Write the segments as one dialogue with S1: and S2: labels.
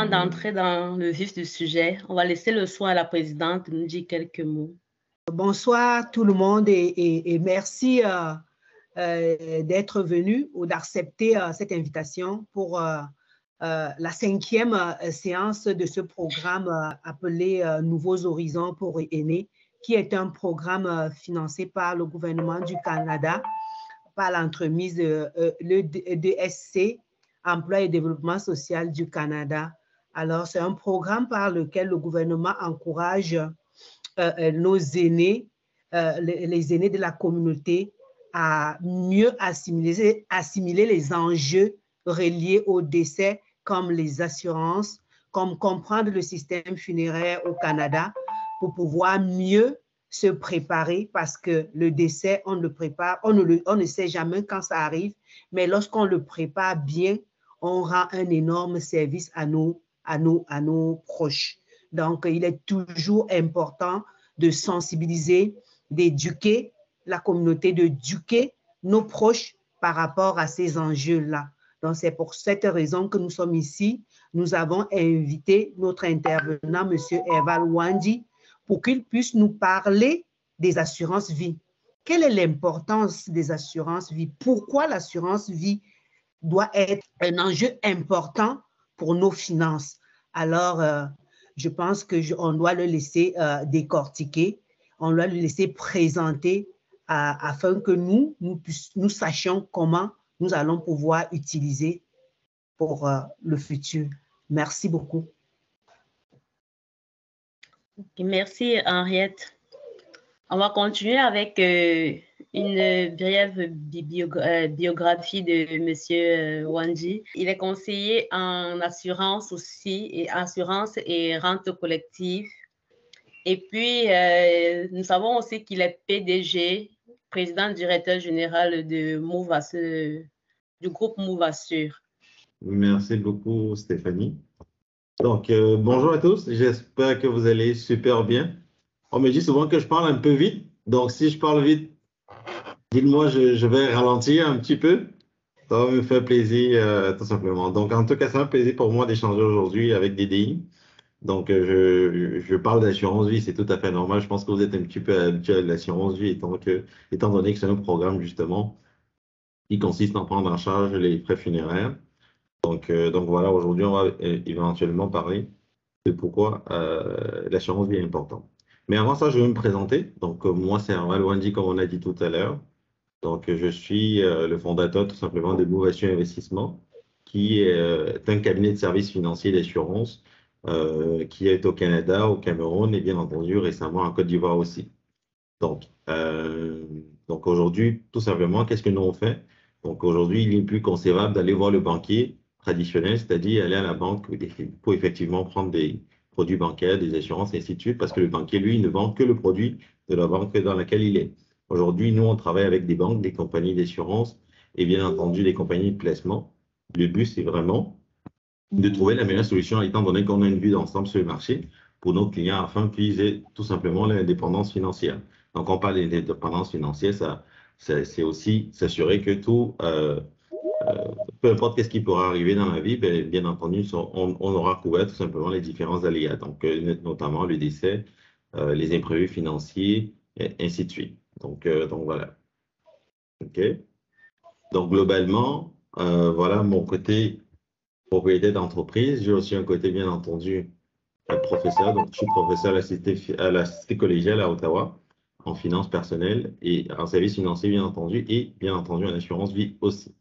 S1: avant d'entrer dans le vif du sujet, on va laisser le soin à la présidente de nous dire quelques mots.
S2: Bonsoir tout le monde et merci d'être venu ou d'accepter cette invitation pour la 5e séance de ce programme appelé Nouveaux Horizons pour aînés, qui est un programme financé par le gouvernement du Canada, par l'entremise de l'EDSC, Emploi et Développement social du Canada. Alors, c'est un programme par lequel le gouvernement encourage nos aînés, les aînés de la communauté, à mieux assimiler les enjeux reliés au décès, comme les assurances, comme comprendre le système funéraire au Canada pour pouvoir mieux se préparer, parce que le décès, on le prépare, on ne sait jamais quand ça arrive, mais lorsqu'on le prépare bien, on rend un énorme service à nos proches. Donc, il est toujours important de sensibiliser, d'éduquer la communauté, d'éduquer nos proches par rapport à ces enjeux-là. Donc, c'est pour cette raison que nous sommes ici. Nous avons invité notre intervenant, M. Erval Wandi, pour qu'il puisse nous parler des assurances vie. Quelle est l'importance des assurances vie? Pourquoi l'assurance vie doit être un enjeu important pour nos finances? Alors, je pense qu'on doit le laisser décortiquer, on doit le laisser présenter afin que nous sachions comment nous allons pouvoir utiliser pour le futur. Merci beaucoup.
S1: Merci, Henriette. On va continuer avec une brève biographie de M. Wandi. Il est conseiller en assurance aussi, et assurance et rente collective. Et puis, nous savons aussi qu'il est PDG, président directeur général de du groupe Mouvassure.
S3: Merci beaucoup, Stéphanie. Donc, bonjour à tous. J'espère que vous allez super bien. On me dit souvent que je parle un peu vite. Donc, si je parle vite, dites-moi, je vais ralentir un petit peu. Ça va me faire plaisir, tout simplement. Donc, en tout cas, c'est un plaisir pour moi d'échanger aujourd'hui avec DDI. Donc, je parle d'assurance vie, c'est tout à fait normal. Je pense que vous êtes un petit peu habitué à l'assurance vie, étant donné que c'est un programme, justement, qui consiste à prendre en charge les frais funéraires. Donc voilà, aujourd'hui, on va éventuellement parler de pourquoi l'assurance vie est importante. Mais avant ça, je vais me présenter. Donc, moi, c'est Erval Wandi, comme on a dit tout à l'heure. Donc, je suis le fondateur, tout simplement, de Mouvassure Investissement, qui est un cabinet de services financiers d'assurance qui est au Canada, au Cameroun et bien entendu récemment en Côte d'Ivoire aussi. Donc aujourd'hui, tout simplement, qu'est-ce que nous on fait? Donc aujourd'hui, il n'est plus concevable d'aller voir le banquier traditionnel, c'est-à-dire aller à la banque pour effectivement prendre des produits bancaires, des assurances, et ainsi de suite, parce que le banquier, lui, ne vend que le produit de la banque dans laquelle il est. Aujourd'hui, nous, on travaille avec des banques, des compagnies d'assurance et bien entendu des compagnies de placement. Le but, c'est vraiment de trouver la meilleure solution, étant donné qu'on a une vue d'ensemble sur le marché pour nos clients afin qu'ils aient tout simplement l'indépendance financière. Donc, on parle d'indépendance financière, c'est aussi s'assurer que tout, peu importe ce qui pourra arriver dans la vie, bien entendu, on aura couvert tout simplement les différents aléas, donc notamment le décès, les imprévus financiers, et ainsi de suite. Donc voilà. OK. Donc, globalement, voilà mon côté propriété d'entreprise. J'ai aussi un côté, bien entendu, professeur. Donc, je suis professeur à la Cité collégiale à Ottawa, en finance personnelle et en services financiers, bien entendu, et bien entendu en assurance vie aussi.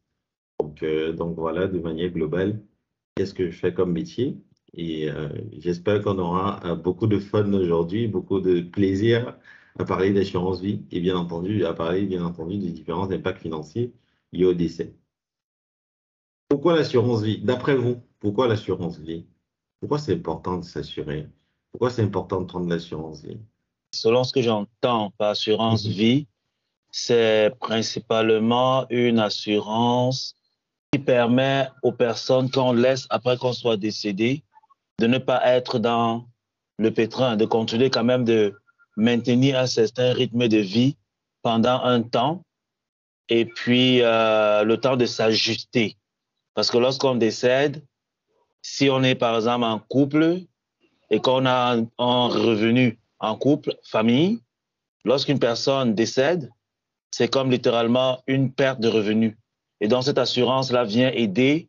S3: Donc voilà, de manière globale, qu'est-ce que je fais comme métier. Et j'espère qu'on aura beaucoup de fun aujourd'hui, beaucoup de plaisir à parler d'assurance vie et bien entendu, à parler, bien entendu, des différents impacts financiers liés au décès. Pourquoi l'assurance vie? D'après vous, pourquoi l'assurance vie? Pourquoi c'est important de s'assurer? Pourquoi c'est important de prendre l'assurance vie?
S4: Selon ce que j'entends par assurance vie, c'est principalement une assurance qui permet aux personnes qu'on laisse après qu'on soit décédé de ne pas être dans le pétrin, de continuer quand même de maintenir un certain rythme de vie pendant un temps et puis le temps de s'ajuster. Parce que lorsqu'on décède, si on est par exemple en couple et qu'on a un revenu en couple, famille, lorsqu'une personne décède, c'est comme littéralement une perte de revenus. Et donc cette assurance-là vient aider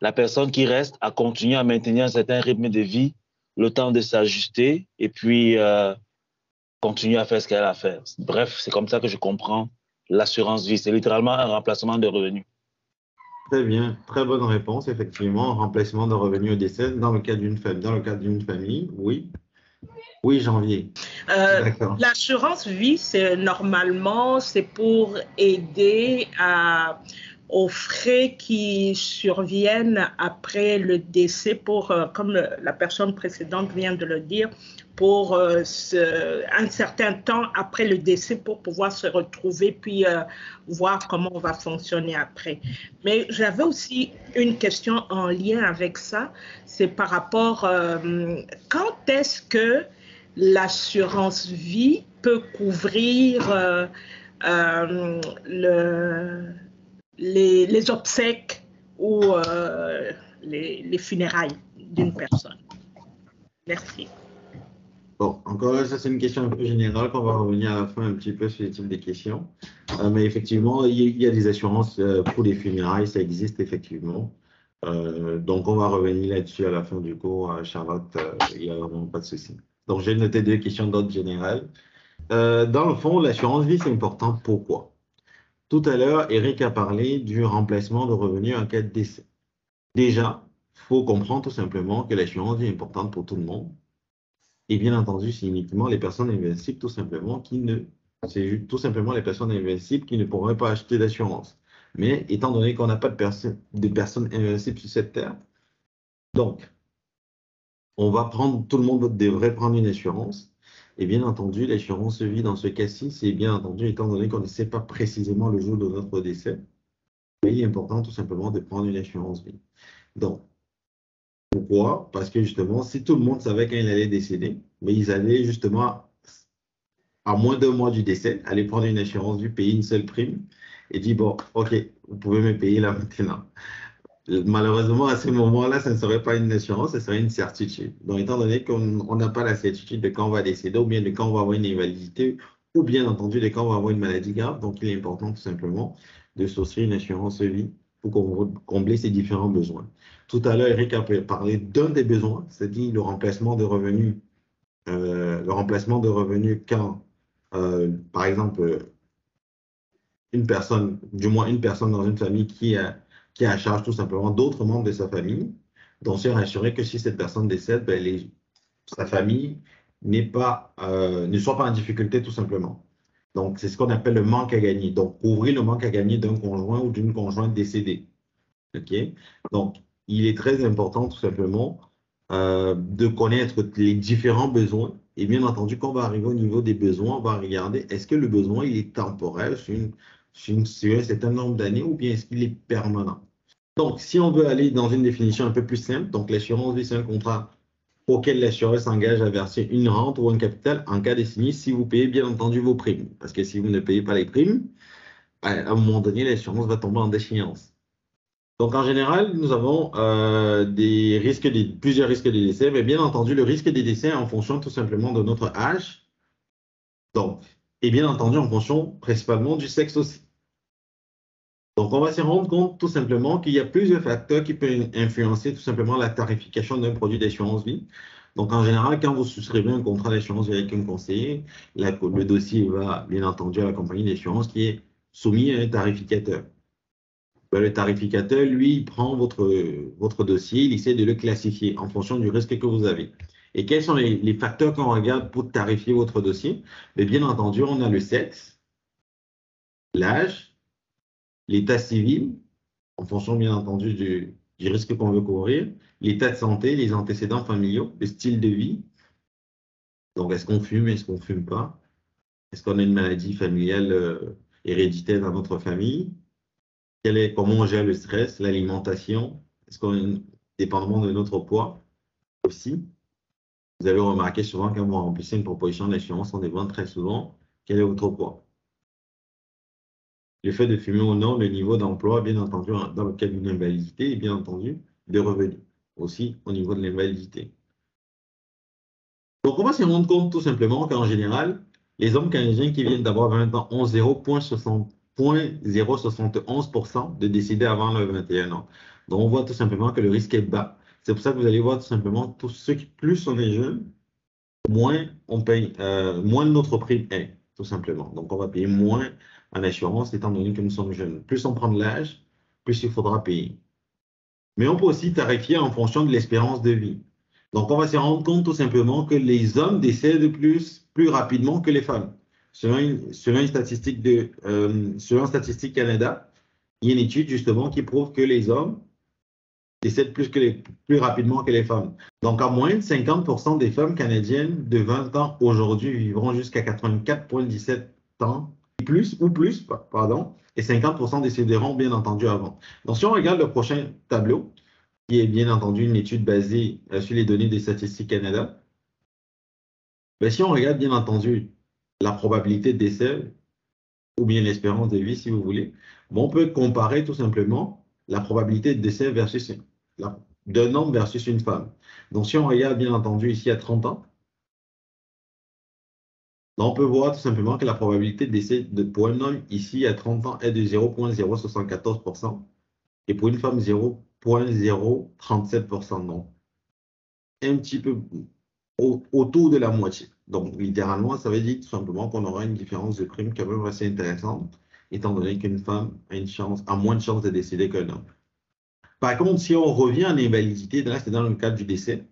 S4: la personne qui reste à continuer à maintenir un certain rythme de vie, le temps de s'ajuster et puis continuer à faire ce qu'elle a à faire. Bref, c'est comme ça que je comprends l'assurance vie. C'est littéralement un remplacement de revenus.
S3: Très bien, très bonne réponse, effectivement. Remplacement de revenus au décès dans le cas d'une famille, oui. Oui, Janvier. D'accord.
S5: L'assurance vie, normalement, c'est pour aider aux frais qui surviennent après le décès, comme la personne précédente vient de le dire, pour un certain temps après le décès pour pouvoir se retrouver puis voir comment on va fonctionner après. Mais j'avais aussi une question en lien avec ça, c'est par rapport quand est-ce que l'assurance vie peut couvrir les obsèques ou les funérailles d'une personne. Merci.
S3: Bon, encore là, ça c'est une question un peu générale qu'on va revenir à la fin un petit peu sur les types de questions. Mais effectivement, il y a des assurances pour les funérailles, ça existe effectivement. Donc on va revenir là-dessus à la fin du cours, Charlotte, il n'y a vraiment pas de souci. Donc j'ai noté 2 questions d'ordre général. Dans le fond, l'assurance vie, c'est important. Pourquoi? Tout à l'heure, Eric a parlé du remplacement de revenus en cas de décès. Déjà, il faut comprendre tout simplement que l'assurance vie est importante pour tout le monde. Et bien entendu, c'est uniquement les personnes invincibles, c'est tout simplement les personnes invincibles qui ne pourraient pas acheter d'assurance. Mais étant donné qu'on n'a pas de personnes invincibles sur cette terre, donc, tout le monde devrait prendre une assurance. Et bien entendu, l'assurance vie dans ce cas-ci, c'est bien entendu, étant donné qu'on ne sait pas précisément le jour de notre décès, mais il est important tout simplement de prendre une assurance vie. Donc, pourquoi? Parce que justement, si tout le monde savait quand il allait décéder, mais ils allaient justement, à moins d'1 mois du décès, aller prendre une assurance vie, payer une seule prime et dire, bon, OK, vous pouvez me payer là maintenant. Malheureusement, à ce moment-là, ça ne serait pas une assurance, ce serait une certitude. Donc, étant donné qu'on n'a pas la certitude de quand on va décéder, ou bien de quand on va avoir une invalidité, ou bien entendu de quand on va avoir une maladie grave, donc il est important tout simplement de souscrire une assurance vie pour combler ces différents besoins. Tout à l'heure, Eric a parlé d'un des besoins, c'est-à-dire le remplacement de revenus. Quand, par exemple, une personne dans une famille qui a à charge tout simplement d'autres membres de sa famille, donc c'est assurer que si cette personne décède, sa famille ne soit pas en difficulté tout simplement. Donc, c'est ce qu'on appelle le manque à gagner. Donc, couvrir le manque à gagner d'un conjoint ou d'une conjointe décédée. OK? Donc, il est très important tout simplement de connaître les différents besoins. Et bien entendu, quand on va arriver au niveau des besoins, on va regarder est-ce que le besoin il est temporaire sur un certain nombre d'années ou bien est-ce qu'il est permanent. Donc, si on veut aller dans une définition un peu plus simple, donc l'assurance vie, c'est un contrat auquel l'assureur s'engage à verser une rente ou un capital en cas de sinistre si vous payez bien entendu vos primes. Parce que si vous ne payez pas les primes, à un moment donné, l'assurance va tomber en déchéance. Donc, en général, nous avons plusieurs risques de décès, mais bien entendu, le risque des décès est en fonction tout simplement de notre âge, donc, et bien entendu en fonction principalement du sexe aussi. Donc, on va se rendre compte tout simplement qu'il y a plusieurs facteurs qui peuvent influencer tout simplement la tarification d'un produit d'assurance vie. Donc, en général, quand vous souscrivez un contrat d'assurance vie avec un conseiller, le dossier va bien entendu à la compagnie d'assurance qui est soumis à un tarificateur. Le tarificateur, lui, il prend votre dossier, il essaie de le classifier en fonction du risque que vous avez. Et quels sont les facteurs qu'on regarde pour tarifier votre dossier? Bien entendu, on a le sexe, l'âge, l'état civil, en fonction bien entendu du risque qu'on veut couvrir, l'état de santé, les antécédents familiaux, le style de vie. Donc, est-ce qu'on fume, est-ce qu'on ne fume pas? Est-ce qu'on a une maladie familiale héréditaire dans notre famille? Comment on gère le stress, l'alimentation? Est-ce qu'on est dépendamment de notre poids aussi? Vous avez remarqué souvent quand vous remplissez une proposition d'assurance, on demande très souvent quel est votre poids. Le fait de fumer ou non, le niveau d'emploi, bien entendu, dans le cas d'une invalidité et bien entendu, de revenus. aussi au niveau de l'invalidité. Donc, on va se rendre compte tout simplement qu'en général, les hommes canadiens qui viennent d'avoir 20 ans ont 0,071% de décédés avant le 21 ans. Donc, on voit tout simplement que le risque est bas. C'est pour ça que vous allez voir tout simplement tous ceux qui, plus on est jeune, moins on paye, moins notre prime est, tout simplement. Donc, on va payer moins en assurance étant donné que nous sommes jeunes. Plus on prend de l'âge, plus il faudra payer. Mais on peut aussi tarifier en fonction de l'espérance de vie. Donc, on va se rendre compte tout simplement que les hommes décèdent plus rapidement que les femmes. Selon une statistique selon Statistique Canada, il y a une étude justement qui prouve que les hommes décèdent plus rapidement que les femmes. Donc, en moyenne, 50% des femmes canadiennes de 20 ans aujourd'hui vivront jusqu'à 84,17 ans, pardon, et 50% décéderont bien entendu avant. Donc, si on regarde le prochain tableau, qui est bien entendu une étude basée sur les données des Statistiques Canada, ben, si on regarde bien entendu la probabilité de décès, ou bien l'espérance de vie, si vous voulez, bon, on peut comparer tout simplement la probabilité de décès d'un homme versus une femme. Donc, si on regarde bien entendu ici à 30 ans, on peut voir tout simplement que la probabilité de décès pour un homme ici à 30 ans est de 0,074% et pour une femme 0,037%. Donc, un petit peu autour de la moitié. Donc, littéralement, ça veut dire tout simplement qu'on aura une différence de prime quand même assez intéressante, étant donné qu'une femme a moins de chances de décéder qu'un homme. Par contre, si on revient en invalidité, là, c'est dans le cadre du décès,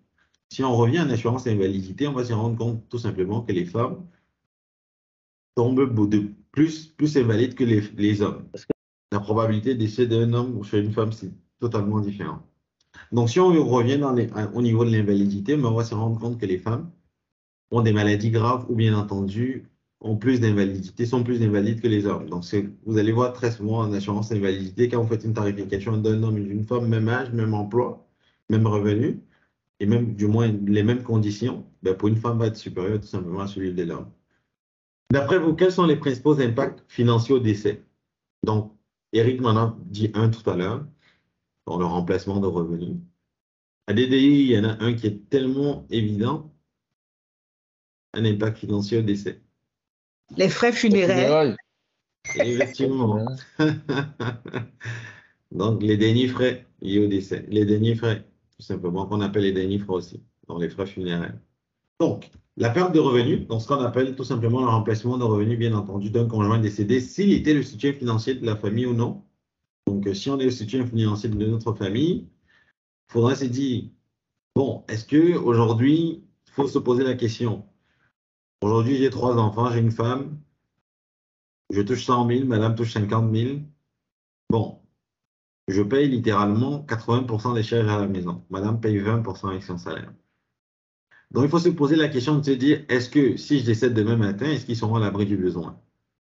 S3: si on revient en assurance invalidité, on va se rendre compte tout simplement que les femmes tombent plus invalides que les hommes. La probabilité de décès d'un homme ou chez une femme, c'est totalement différent. Donc, si on revient au niveau de l'invalidité, on va se rendre compte que les femmes ont des maladies graves ou bien entendu sont plus invalides que les hommes. Donc, vous allez voir très souvent en assurance invalidité, quand vous faites une tarification d'un homme et d'une femme, même âge, même emploi, même revenu, et même du moins les mêmes conditions, ben, pour une femme va être supérieure tout simplement à celui de l'homme. D'après vous, quels sont les principaux impacts financiers au décès? Donc, Eric m'en a dit un tout à l'heure, dans le remplacement de revenus. À DDI, il y en a un qui est tellement évident, un impact financier au décès.
S2: Les frais funéraires.
S3: Effectivement. Donc, les derniers frais liés au décès. Les derniers frais, tout simplement, qu'on appelle les derniers frais aussi, donc les frais funéraires. Donc, la perte de revenus, donc ce qu'on appelle tout simplement le remplacement de revenus, bien entendu, d'un conjoint décédé, s'il était le soutien financier de la famille ou non. Donc, si on est le soutien financier de notre famille, il faudra se dire, bon, est-ce qu'aujourd'hui, il faut se poser la question, aujourd'hui, j'ai 3 enfants, j'ai une femme, je touche 100 000, madame touche 50 000. Bon, je paye littéralement 80% des charges à la maison. Madame paye 20% avec son salaire. Donc, il faut se poser la question de se dire, est-ce que si je décède demain matin, est-ce qu'ils seront à l'abri du besoin?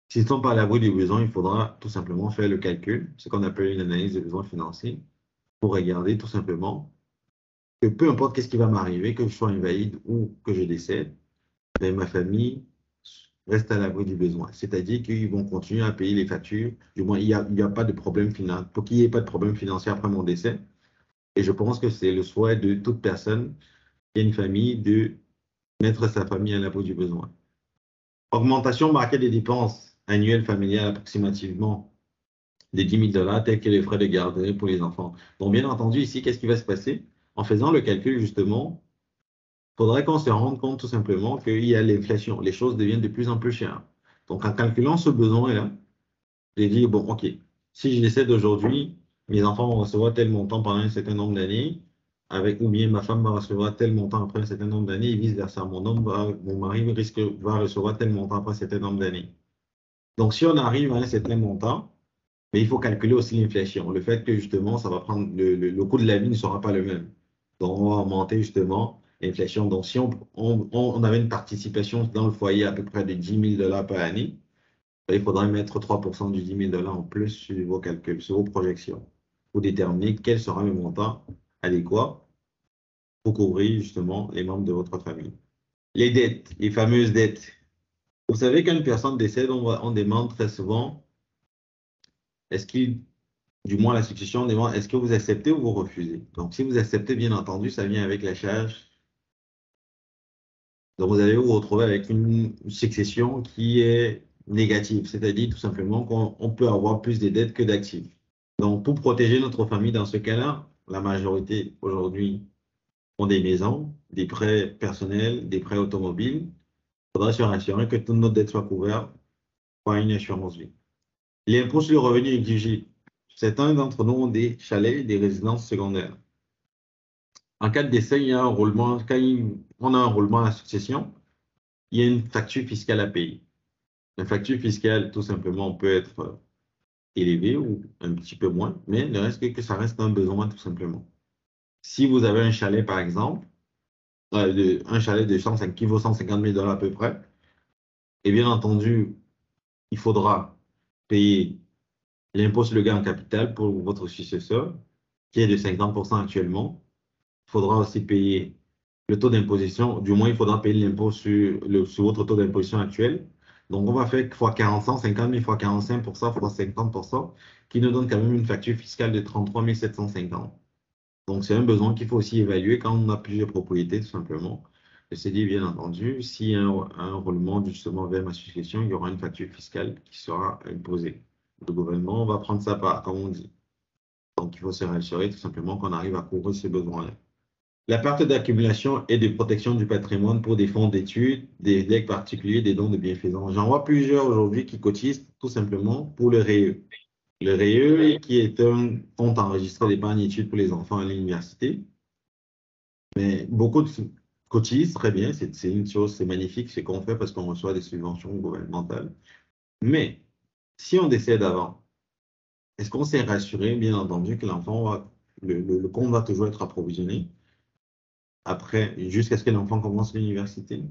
S3: S'ils ne sont pas à l'abri du besoin, il faudra tout simplement faire le calcul, ce qu'on appelle une analyse de besoins financiers, pour regarder tout simplement que peu importe qu'est-ce qui va m'arriver, que je sois invalide ou que je décède, mais ma famille reste à l'abri du besoin. C'est-à-dire qu'ils vont continuer à payer les factures. Du moins, il n'y a pas de problème financier. Pour qu'il n'y ait pas de problème financier après mon décès. Et je pense que c'est le souhait de toute personne qui a une famille de mettre sa famille à l'abri du besoin. Augmentation marquée des dépenses annuelles familiales approximativement de 10 000 $, tels que les frais de garderie pour les enfants. Donc, bien entendu, ici, qu'est-ce qui va se passer? En faisant le calcul, justement, il faudrait qu'on se rende compte tout simplement qu'il y a l'inflation. Les choses deviennent de plus en plus chères. Donc, en calculant ce besoin-là, j'ai dit, bon, OK, si je décède aujourd'hui, mes enfants vont recevoir tel montant pendant un certain nombre d'années, ou bien ma femme va recevoir tel montant après un certain nombre d'années, et vice-versa. Mon mari va recevoir tel montant après un certain nombre d'années. Donc, si on arrive à un certain montant, mais il faut calculer aussi l'inflation. Le fait que, justement, ça va prendre, le coût de la vie ne sera pas le même. Donc, on va augmenter, justement, l'inflation. Donc, si on avait une participation dans le foyer à peu près de 10 000 $ par année, il faudrait mettre 3% du 10 000 $ en plus sur vos calculs, sur vos projections, pour déterminer quel sera le montant adéquat pour couvrir justement les membres de votre famille. Les dettes, les fameuses dettes. Vous savez qu'une personne décède, on demande très souvent, est-ce qu'il du moins la succession demande est-ce que vous acceptez ou vous refusez. Donc, si vous acceptez, bien entendu, ça vient avec la charge. Donc, vous allez vous retrouver avec une succession qui est négative, c'est-à-dire tout simplement qu'on peut avoir plus de dettes que d'actifs. Donc, pour protéger notre famille dans ce cas-là, la majorité aujourd'hui ont des maisons, des prêts personnels, des prêts automobiles. Il faudra se rassurer que toutes nos dettes soient couvertes par une assurance vie. L'impôt sur le revenu exigé. Certains d'entre nous ont des chalets, des résidences secondaires. En cas de décès, il y a un roulement. Quand on a un roulement à la succession, il y a une facture fiscale à payer. La facture fiscale, tout simplement, peut être élevée ou un petit peu moins, mais ne reste que ça reste un besoin, tout simplement. Si vous avez un chalet, par exemple, un chalet de 105, qui vaut 150 000 $ à peu près, et bien entendu, il faudra payer l'impôt sur le gain en capital pour votre successeur, qui est de 50% actuellement. Il faudra aussi payer le taux d'imposition, du moins il faudra payer l'impôt sur votre taux d'imposition actuel. Donc on va faire x 40, 150 000 x 45% x 50%, qui nous donne quand même une facture fiscale de 33 750. Donc c'est un besoin qu'il faut aussi évaluer quand on a plusieurs propriétés, tout simplement. Et c'est dit, bien entendu, s'il y a un roulement justement vers ma succession, il y aura une facture fiscale qui sera imposée. Le gouvernement va prendre sa part, comme on dit. Donc il faut se rassurer tout simplement qu'on arrive à couvrir ces besoins-là. La perte d'accumulation et de protection du patrimoine pour des fonds d'études, des legs particuliers, des dons de bienfaisance. J'en vois plusieurs aujourd'hui qui cotisent tout simplement pour le REE. Le REE, qui est un compte enregistré d'épargne études pour les enfants à l'université. Mais beaucoup de cotisent très bien, c'est une chose, c'est magnifique ce qu'on fait parce qu'on reçoit des subventions gouvernementales. Mais si on décède avant, est-ce qu'on s'est rassuré, bien entendu, que le compte va toujours être approvisionné après, jusqu'à ce que l'enfant commence l'université?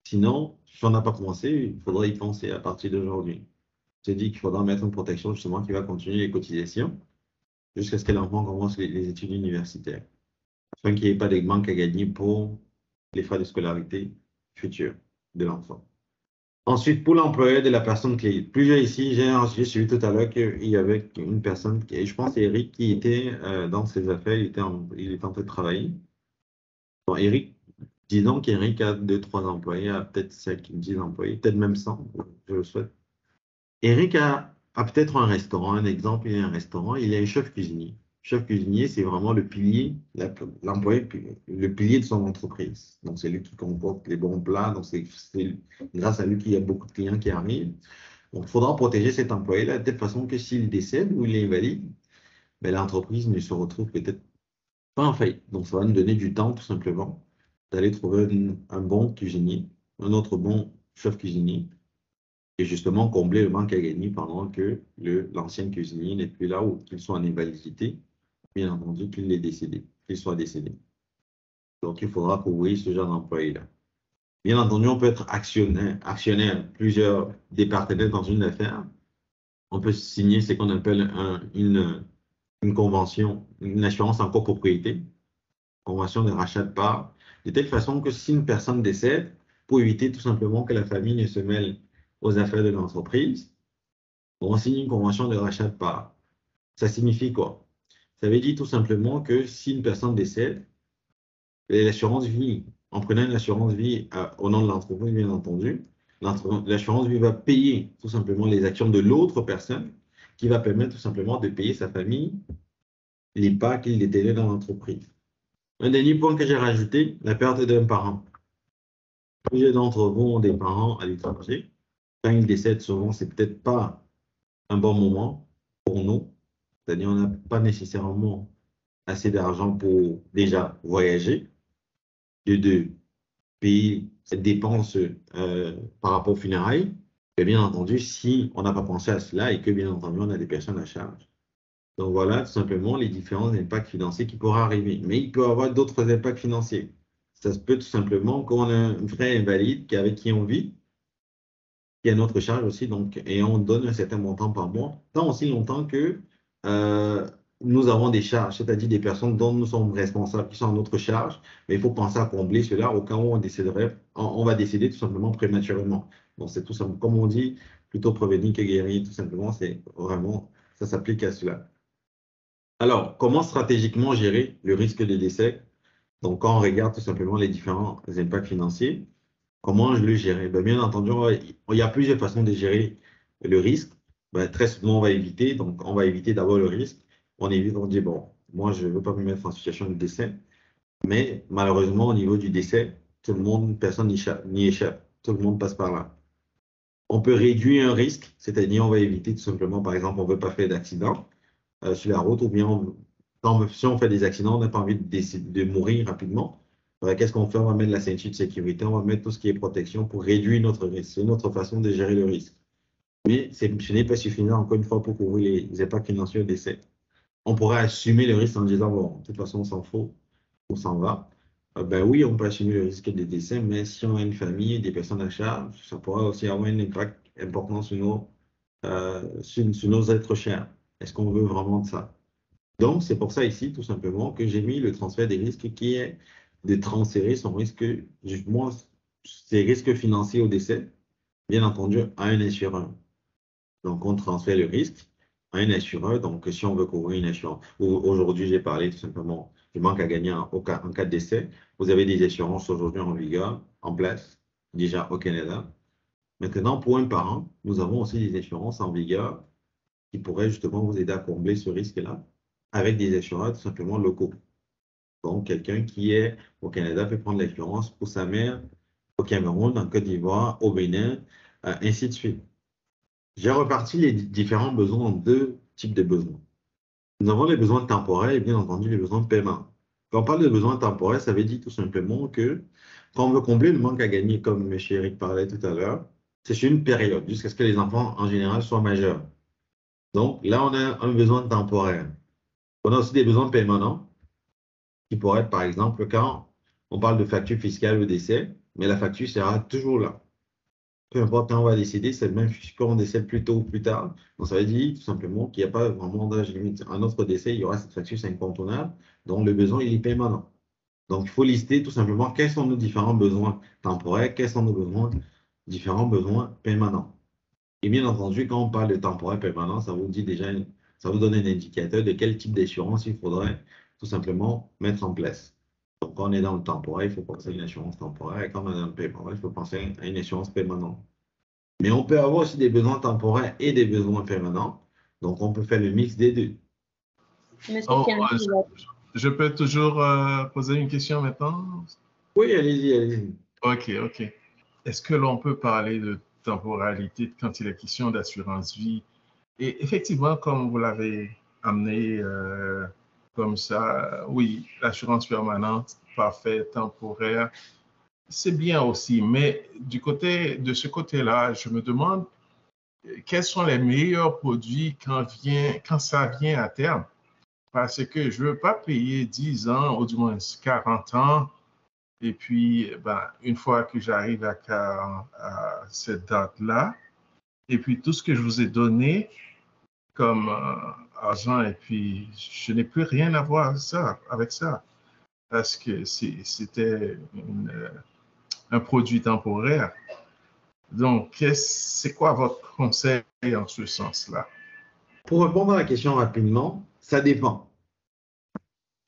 S3: Sinon, si on n'a pas commencé, il faudra y penser à partir d'aujourd'hui. C'est dit qu'il faudra mettre une protection justement qui va continuer les cotisations jusqu'à ce que l'enfant commence les études universitaires, afin qu'il n'y ait pas de manque à gagner pour les frais de scolarité futurs de l'enfant. Ensuite, pour l'employeur de la personne clé, plusieurs ici, j'ai suivi tout à l'heure qu'il y avait une personne, je pense c'est Eric, qui était dans ses affaires, il était en train de travailler. Bon, Eric, disons qu'Eric a 2-3 employés, a peut-être 5, 10 employés, peut-être même 100, je le souhaite. Eric a peut-être un restaurant, un exemple, il a un restaurant, il est un chef cuisinier. Chef cuisinier, c'est vraiment le pilier, l'employé, le pilier de son entreprise. Donc, c'est lui qui comporte les bons plats. Donc, c'est grâce à lui qu'il y a beaucoup de clients qui arrivent. Donc, il faudra protéger cet employé-là de telle façon que s'il décède ou il est invalide, ben, l'entreprise ne se retrouve peut-être pas en faillite. Donc, ça va nous donner du temps, tout simplement, d'aller trouver un bon cuisinier, un autre bon chef cuisinier, et justement combler le manque à gagner pendant que l'ancien cuisinier n'est plus là ou qu'il soit en invalidité, bien entendu qu'il est décédé, qu'il soit décédé. Donc, il faudra couvrir ce genre d'employé-là. Bien entendu, on peut être actionnaire, plusieurs des partenaires dans une affaire. On peut signer ce qu'on appelle une convention, une assurance en copropriété, convention de rachat de parts, de telle façon que si une personne décède, pour éviter tout simplement que la famille ne se mêle aux affaires de l'entreprise, on signe une convention de rachat de parts. Ça signifie quoi? Ça veut dire tout simplement que si une personne décède, l'assurance vie, en prenant une assurance vie au nom de l'entreprise, bien entendu, l'assurance vie va payer tout simplement les actions de l'autre personne qui va permettre tout simplement de payer sa famille les parts qu'il détenait dans l'entreprise. Un dernier point que j'ai rajouté, la perte d'un parent. Plusieurs d'entre vous ont des parents à l'étranger. Quand ils décèdent, souvent, c'est peut-être pas un bon moment pour nous. C'est-à-dire, on n'a pas nécessairement assez d'argent pour déjà voyager, de payer cette dépense par rapport aux funérailles. Et bien entendu, si on n'a pas pensé à cela et que bien entendu, on a des personnes à charge. Donc voilà, tout simplement, les différents impacts financiers qui pourraient arriver. Mais il peut y avoir d'autres impacts financiers. Ça se peut tout simplement qu'on a un frère invalide avec qui on vit, qui a notre charge aussi, donc, et on donne un certain montant par mois, tant aussi longtemps que nous avons des charges, c'est-à-dire des personnes dont nous sommes responsables, qui sont à notre charge, mais il faut penser à combler cela au cas où on va décéder tout simplement prématurément. Donc c'est tout simplement, comme on dit, plutôt prévenir que guérir, tout simplement, c'est vraiment, ça s'applique à cela. Alors, comment stratégiquement gérer le risque de décès? Donc, quand on regarde tout simplement les différents impacts financiers, comment je le gérer? Ben, bien entendu, il y a plusieurs façons de gérer le risque. Ben, très souvent, on va éviter. Donc, on va éviter d'abord le risque. On évite, on dit, bon, moi, je ne veux pas me mettre en situation de décès. Mais malheureusement, au niveau du décès, tout le monde, personne n'y échappe. Tout le monde passe par là. On peut réduire un risque, c'est-à-dire on va éviter tout simplement, par exemple, on ne veut pas faire d'accident sur la route, ou bien si on fait des accidents, on n'a pas envie de mourir rapidement. Qu'est-ce qu'on fait? On va mettre la ceinture de sécurité, on va mettre tout ce qui est protection pour réduire notre risque. C'est notre façon de gérer le risque. Mais ce n'est pas suffisant, encore une fois, pour couvrir les impacts financiers au décès. On pourrait assumer le risque en disant, bon, de toute façon, on s'en fout, on s'en va. Ben oui, on peut assumer le risque des décès, mais si on a une famille, des personnes à charge, ça pourrait aussi avoir un impact important sur nos êtres chers. Est-ce qu'on veut vraiment de ça? Donc, c'est pour ça ici, tout simplement, que j'ai mis le transfert des risques qui est de transférer son risque, moi, ses risques financiers au décès, bien entendu, à un assureur. Donc, on transfère le risque à un assureur. Donc, si on veut couvrir une assurance, aujourd'hui, j'ai parlé tout simplement du manque à gagner en cas de décès. Vous avez des assurances aujourd'hui en vigueur, en place, déjà au Canada. Maintenant, pour un parent, nous avons aussi des assurances en vigueur qui pourraient justement vous aider à combler ce risque-là avec des assureurs tout simplement locaux. Donc, quelqu'un qui est au Canada peut prendre l'assurance pour sa mère au Cameroun, en Côte d'Ivoire, au Bénin, ainsi de suite. J'ai reparti les différents besoins en deux types de besoins. Nous avons les besoins temporaires et bien entendu les besoins de paiement. Quand on parle de besoins temporaires, ça veut dire tout simplement que quand on veut combler le manque à gagner, comme M. Eric parlait tout à l'heure, c'est sur une période, jusqu'à ce que les enfants en général soient majeurs. Donc là, on a un besoin temporaire. On a aussi des besoins permanents qui pourraient être, par exemple, quand on parle de facture fiscale au décès, mais la facture sera toujours là. Peu importe quand on va décider, c'est même quand on décède plus tôt ou plus tard. Donc, ça veut dire tout simplement qu'il n'y a pas vraiment d'âge limite. À notre décès, il y aura cette facture, c'est incontournable. Donc, le besoin, il est permanent. Donc, il faut lister tout simplement quels sont nos différents besoins temporaires, quels sont nos différents besoins permanents. Et bien entendu, quand on parle de temporaire permanent, ça vous dit déjà, ça vous donne un indicateur de quel type d'assurance il faudrait tout simplement mettre en place. Donc, quand on est dans le temporaire, il faut penser à une assurance temporaire. Et quand on est dans le permanent, il faut penser à une assurance permanente. Mais on peut avoir aussi des besoins temporaires et des besoins permanents. Donc, on peut faire le mix des deux.
S1: Monsieur
S6: Oh,
S1: Kennedy,
S6: je peux toujours poser une question maintenant?
S3: Oui, allez-y, allez-y.
S6: OK. Est-ce que l'on peut parler de temporalité quand il est question d'assurance vie? Et effectivement, comme vous l'avez amené comme ça, oui, l'assurance permanente, parfait, temporaire, c'est bien aussi. Mais de ce côté-là, je me demande quels sont les meilleurs produits quand ça vient à terme. Parce que je ne veux pas payer 10 ans ou du moins 40 ans. Et puis, une fois que j'arrive à cette date-là, et puis tout ce que je vous ai donné comme argent, et puis je n'ai plus rien à voir avec ça, parce que c'était un produit temporaire. Donc, c'est quoi votre conseil en ce sens-là?
S3: Pour répondre à la question rapidement, ça dépend.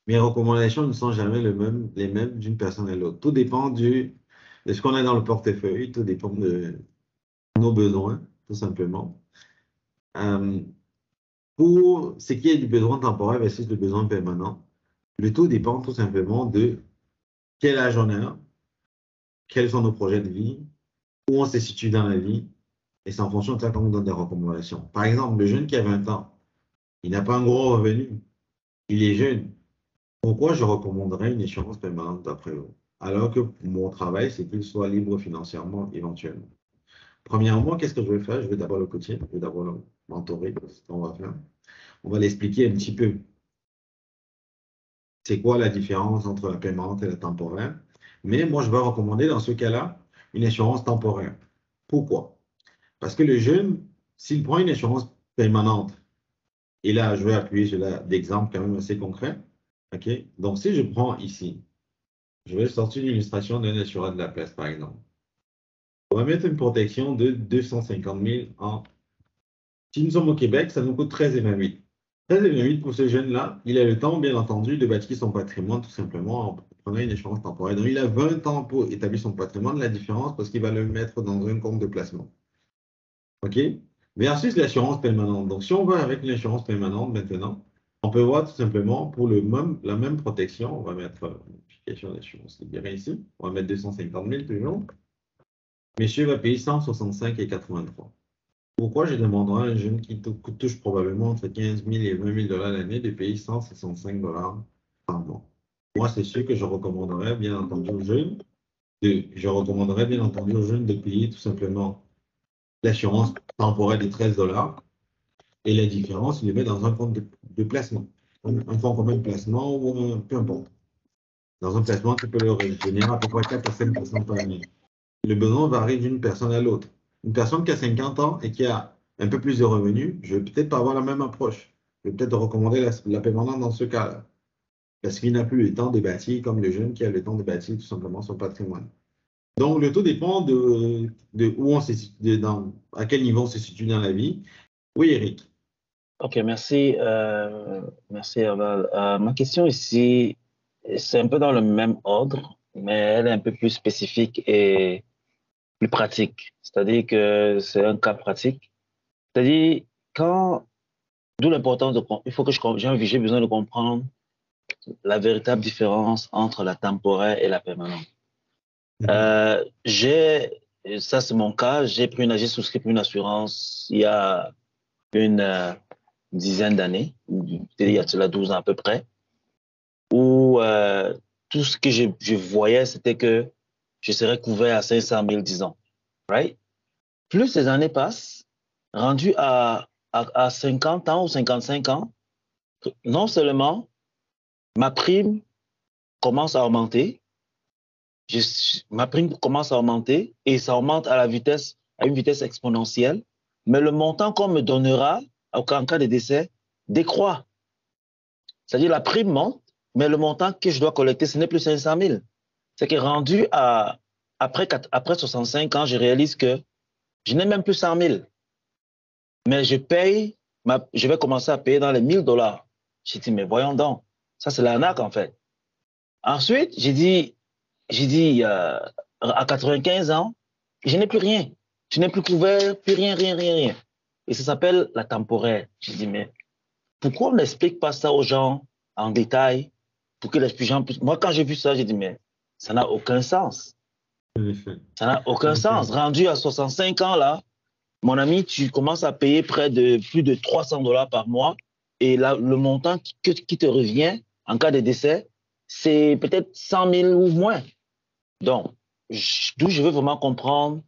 S3: Mes recommandations ne sont jamais les mêmes d'une personne à l'autre. Tout dépend de ce qu'on a dans le portefeuille, tout dépend de nos besoins, tout simplement. Pour ce qui est du besoin temporaire versus le besoin permanent, le tout dépend tout simplement de quel âge on a, quels sont nos projets de vie, où on se situe dans la vie, et c'est en fonction de ça qu'on nous donne des recommandations. Par exemple, le jeune qui a 20 ans, il n'a pas un gros revenu, il est jeune. Pourquoi je recommanderais une assurance permanente d'après vous? Alors que mon travail, c'est qu'il soit libre financièrement éventuellement. Premièrement, qu'est-ce que je vais faire? Je vais d'abord le coacher, je vais d'abord le mentorer, c'est ce qu'on va faire. On va l'expliquer un petit peu. C'est quoi la différence entre la permanente et la temporaire? Mais moi, je vais recommander dans ce cas-là une assurance temporaire. Pourquoi? Parce que le jeune, s'il prend une assurance permanente, et là, je vais appuyer sur d'exemples quand même assez concrets. OK? Donc, si je prends ici, je vais sortir une illustration d'un assureur de la place, par exemple. On va mettre une protection de 250 000 en. Si nous sommes au Québec, ça nous coûte 13,28. 13,8 pour ce jeune-là, il a le temps, bien entendu, de bâtir son patrimoine tout simplement en prenant une échéance temporaire. Donc, il a 20 ans pour établir son patrimoine. La différence, parce qu'il va le mettre dans un compte de placement. OK? Versus l'assurance permanente. Donc, si on va avec une assurance permanente maintenant, on peut voir tout simplement pour la même protection, on va mettre une application d'assurance libérée ici. On va mettre 250 000 toujours. Monsieur va payer 165,83. Pourquoi je demanderais à un jeune qui touche probablement entre 15 000 et 20 000 $ l'année de payer 165 $ par mois? Moi, c'est sûr que je recommanderais bien entendu aux jeunes de payer tout simplement l'assurance temporaire de 13 $ et la différence, il le met dans un compte de placement, un fonds commun de placement ou peu importe. Dans un placement qui peut le générer à peu près 4 à 5% par année. Le besoin varie d'une personne à l'autre. Une personne qui a 50 ans et qui a un peu plus de revenus, je vais peut-être pas avoir la même approche. Je vais peut-être recommander la permanente dans ce cas-là. Parce qu'il n'a plus le temps de bâtir comme le jeune qui a le temps de bâtir tout simplement son patrimoine. Donc, le taux dépend de où on se situe, à quel niveau on se situe dans la vie. Oui, Eric.
S4: Ok, merci. Merci, Aval. Ma question ici, c'est un peu dans le même ordre, mais elle est un peu plus spécifique et plus pratique. C'est-à-dire que c'est un cas pratique. C'est-à-dire, d'où l'importance j'ai besoin de comprendre la véritable différence entre la temporaire et la permanente. Ça c'est mon cas, j'ai souscrit pour une assurance il y a une dizaine d'années, il y a cela 12 ans à peu près, où tout ce que je voyais, c'était que je serais couvert à 500 000, disons. Right? Plus ces années passent, rendu à 50 ans ou 55 ans, non seulement ma prime commence à augmenter, ma prime commence à augmenter et ça augmente à une vitesse exponentielle, mais le montant qu'on me donnera en cas de décès décroît. C'est-à-dire la prime monte, mais le montant que je dois collecter, ce n'est plus 500 000. C'est que rendu après 65 ans, je réalise que je n'ai même plus 100 000. Mais je vais commencer à payer dans les 1 000 $. J'ai dit, mais voyons donc, ça c'est l'arnaque en fait. Ensuite, j'ai dit, à 95 ans, je n'ai plus rien. Je n'ai plus couvert, plus rien. Et ça s'appelle la temporaire. J'ai dit, mais pourquoi on n'explique pas ça aux gens en détail pour que les gens puissent... Moi, quand j'ai vu ça, j'ai dit, mais ça n'a aucun sens. Ça n'a aucun sens. Rendu à 65 ans, là, mon ami, tu commences à payer plus de 300 $ par mois et là, le montant qui te revient en cas de décès, c'est peut-être 100 000 ou moins. Donc, d'où je veux vraiment comprendre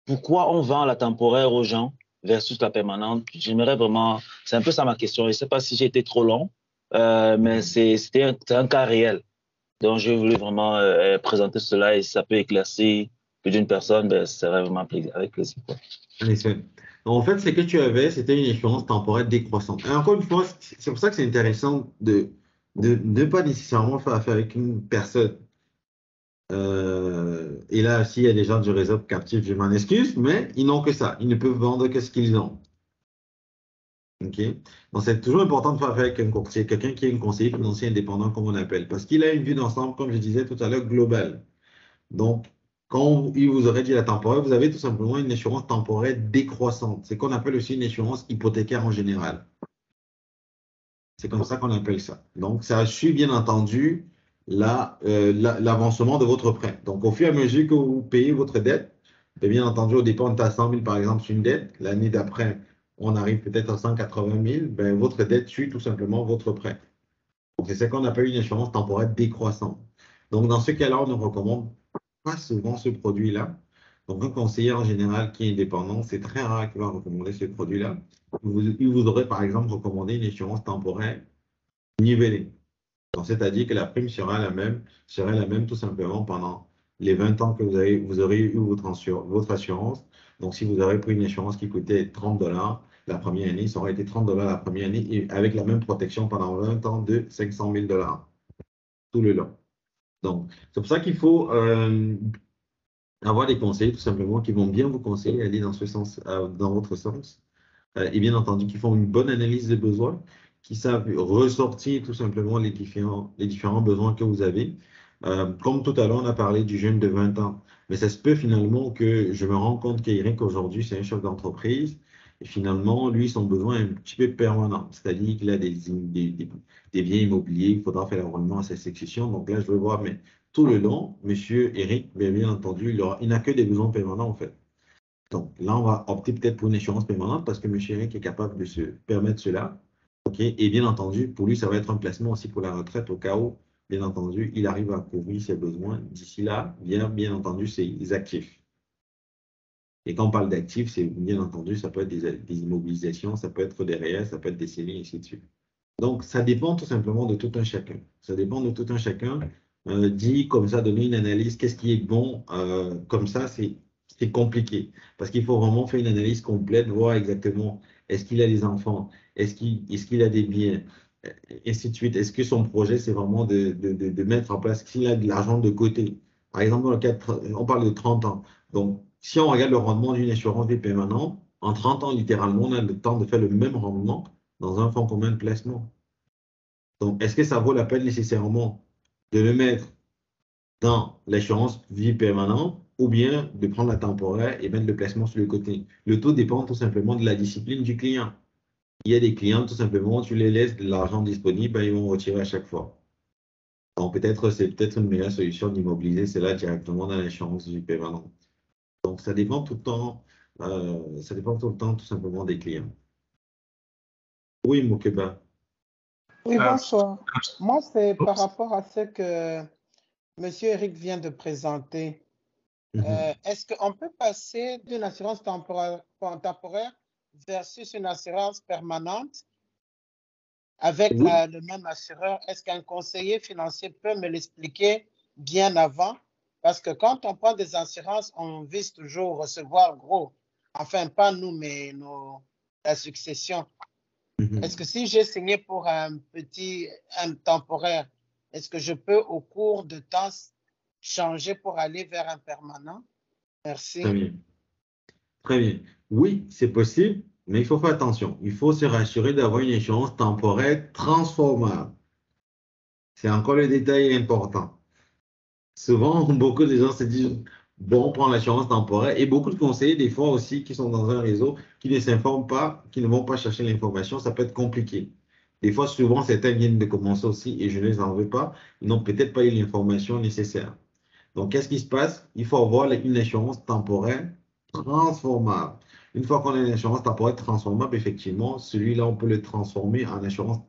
S4: pourquoi on vend la temporaire aux gens versus la permanente. J'aimerais vraiment... C'est un peu ça ma question. Je ne sais pas si j'ai été trop long, mais c'est un cas réel. Donc, je voulais vraiment présenter cela et si ça peut éclaircir plus d'une personne, ça serait vraiment avec plaisir.
S3: En fait, ce que tu avais, c'était une échéance temporaire décroissante. Et encore une fois, c'est pour ça que c'est intéressant de ne pas nécessairement faire affaire avec une personne. Et là, s'il y a des gens du réseau captif, je m'en excuse, mais ils n'ont que ça. Ils ne peuvent vendre que ce qu'ils ont. OK? Donc, c'est toujours important de faire affaire avec un courtier, quelqu'un qui est un conseiller financier indépendant, comme on appelle, parce qu'il a une vue d'ensemble, comme je disais tout à l'heure, globale. Donc, quand il vous aurait dit la temporaire, vous avez tout simplement une échéance temporaire décroissante. C'est qu'on appelle aussi une échéance hypothécaire en général. C'est comme ça qu'on appelle ça. Donc, ça suit bien entendu l'avancement de votre prêt. Donc, au fur et à mesure que vous payez votre dette, et bien entendu, au départ, on est à 100 000 par exemple sur une dette. L'année d'après, on arrive peut-être à 180 000. Ben, votre dette suit tout simplement votre prêt. Donc, c'est ce qu'on appelle une échéance temporaire décroissante. Donc, dans ce cas-là, on ne recommande pas souvent ce produit-là. Donc, un conseiller en général qui est indépendant, c'est très rare qu'il va recommander ce produit-là. Il vous aurait par exemple recommandé une échéance temporaire nivellée. Donc, c'est-à-dire que la prime serait la même tout simplement pendant les 20 ans que vous aurez eu votre assurance. Donc, si vous aurez pris une assurance qui coûtait 30 $ la première année, ça aurait été 30 $ la première année et avec la même protection pendant 20 ans de 500 000 $ tout le long. Donc, c'est pour ça qu'il faut avoir des conseils tout simplement qui vont bien vous conseiller, aller dans ce sens, dans votre sens. Et bien entendu, qui font une bonne analyse des besoins, qui savent ressortir tout simplement les différents besoins que vous avez. Comme tout à l'heure, on a parlé du jeune de 20 ans, mais ça se peut finalement que je me rends compte qu'Eric, aujourd'hui, c'est un chef d'entreprise, et finalement, lui, son besoin est un petit peu permanent, c'est-à-dire qu'il a des biens immobiliers, il faudra faire l'enrôlement à sa succession. Donc là, je veux voir, mais tout le long, monsieur Eric, bien entendu, il n'a que des besoins permanents, en fait. Donc là, on va opter peut-être pour une échéance permanente parce que M. Eric est capable de se permettre cela. Okay? Et bien entendu, pour lui, ça va être un placement aussi pour la retraite au cas où, bien entendu, il arrive à couvrir ses besoins. D'ici là, bien entendu, c'est des actifs. Et quand on parle d'actifs, c'est bien entendu, ça peut être des immobilisations, ça peut être des réels, ça peut être des CELI, et ainsi de suite. Donc, ça dépend tout simplement de tout un chacun. Ça dépend de tout un chacun. Dit comme ça, donner une analyse, qu'est-ce qui est bon, comme ça, c'est compliqué. Parce qu'il faut vraiment faire une analyse complète, voir exactement est-ce qu'il a des enfants, est-ce qu'il a des biens, et ainsi de suite. Est-ce que son projet, c'est vraiment de mettre en place, s'il a de l'argent de côté. Par exemple, dans le cas on parle de 30 ans. Donc, si on regarde le rendement d'une assurance vie permanente, en 30 ans, littéralement, on a le temps de faire le même rendement dans un fonds commun de placement. Donc, est-ce que ça vaut la peine nécessairement de le mettre dans l'assurance vie permanente ou bien de prendre la temporaire et mettre le placement sur le côté? Le tout dépend tout simplement de la discipline du client. Il y a des clients, tout simplement, tu les laisses de l'argent disponible, ben, ils vont retirer à chaque fois. Donc, c'est peut-être une meilleure solution d'immobiliser cela directement dans l'assurance vie permanente. Donc, ça dépend tout le temps, tout simplement des clients. Oui, Moukeba.
S7: Oui, bonsoir. Moi, c'est par rapport à ce que M. Eric vient de présenter. Est-ce qu'on peut passer d'une assurance temporaire versus une assurance permanente avec le même assureur? Est-ce qu'un conseiller financier peut me l'expliquer bien avant? Parce que quand on prend des assurances, on vise toujours recevoir gros. Enfin, pas nous, mais la succession. Est-ce que si j'ai signé pour un temporaire, est-ce que je peux au cours de temps changer pour aller vers un permanent? Merci.
S3: Très bien. Très bien. Oui, c'est possible, mais il faut faire attention. Il faut se rassurer d'avoir une échéance temporaire transformable. C'est encore le détail important. Souvent, beaucoup de gens se disent, bon, on prend l'assurance temporaire, et beaucoup de conseillers, des fois aussi, qui sont dans un réseau, qui ne s'informent pas, qui ne vont pas chercher l'information, ça peut être compliqué. Des fois, souvent, certains viennent de commencer aussi, et je ne les en veux pas, ils n'ont peut-être pas eu l'information nécessaire. Donc, qu'est-ce qui se passe? Il faut avoir une assurance temporaire transformable. Une fois qu'on a une assurance temporaire transformable, effectivement, celui-là, on peut le transformer en assurance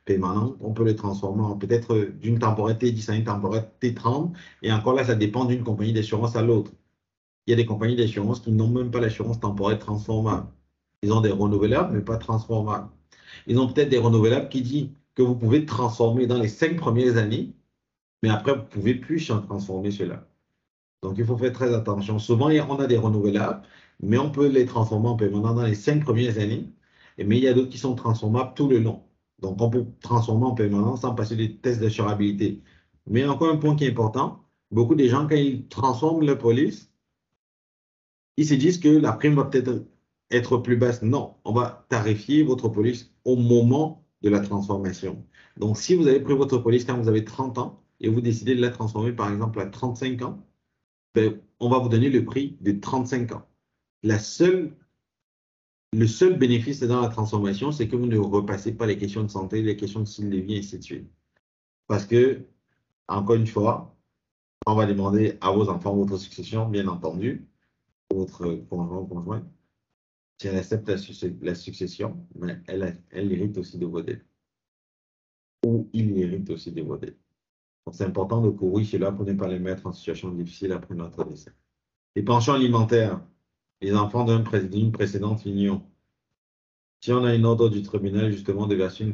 S3: permanente. On peut le transformer en peut-être d'une temporaire T10 à une temporaire T30. Et encore là, ça dépend d'une compagnie d'assurance à l'autre. Il y a des compagnies d'assurance qui n'ont même pas l'assurance temporaire transformable. Ils ont des renouvelables, mais pas transformables. Ils ont peut-être des renouvelables qui disent que vous pouvez transformer dans les 5 premières années, mais après, vous ne pouvez plus transformer cela. Donc, il faut faire très attention. Souvent, on a des renouvelables, mais on peut les transformer en permanent dans les 5 premières années. Mais il y a d'autres qui sont transformables tout le long. Donc, on peut transformer en permanent sans passer des tests d'assurabilité. Mais encore un point qui est important, beaucoup de gens, quand ils transforment leur police, ils se disent que la prime va peut-être être plus basse. Non, on va tarifier votre police au moment de la transformation. Donc, si vous avez pris votre police quand vous avez 30 ans et vous décidez de la transformer, par exemple, à 35 ans, ben, on va vous donner le prix de 35 ans. Le seul bénéfice dans la transformation, c'est que vous ne repassez pas les questions de santé, les questions de style de vie, et ainsi de suite. Parce que, encore une fois, on va demander à vos enfants votre succession, bien entendu, votre conjoint, si elle accepte la succession, mais elle hérite aussi de vos dettes. Ou il hérite aussi de vos dettes. Donc, c'est important de courir cela pour ne pas les mettre en situation difficile après notre décès. Les pensions alimentaires, les enfants d'une précédente union. Si on a une ordre du tribunal justement de verser une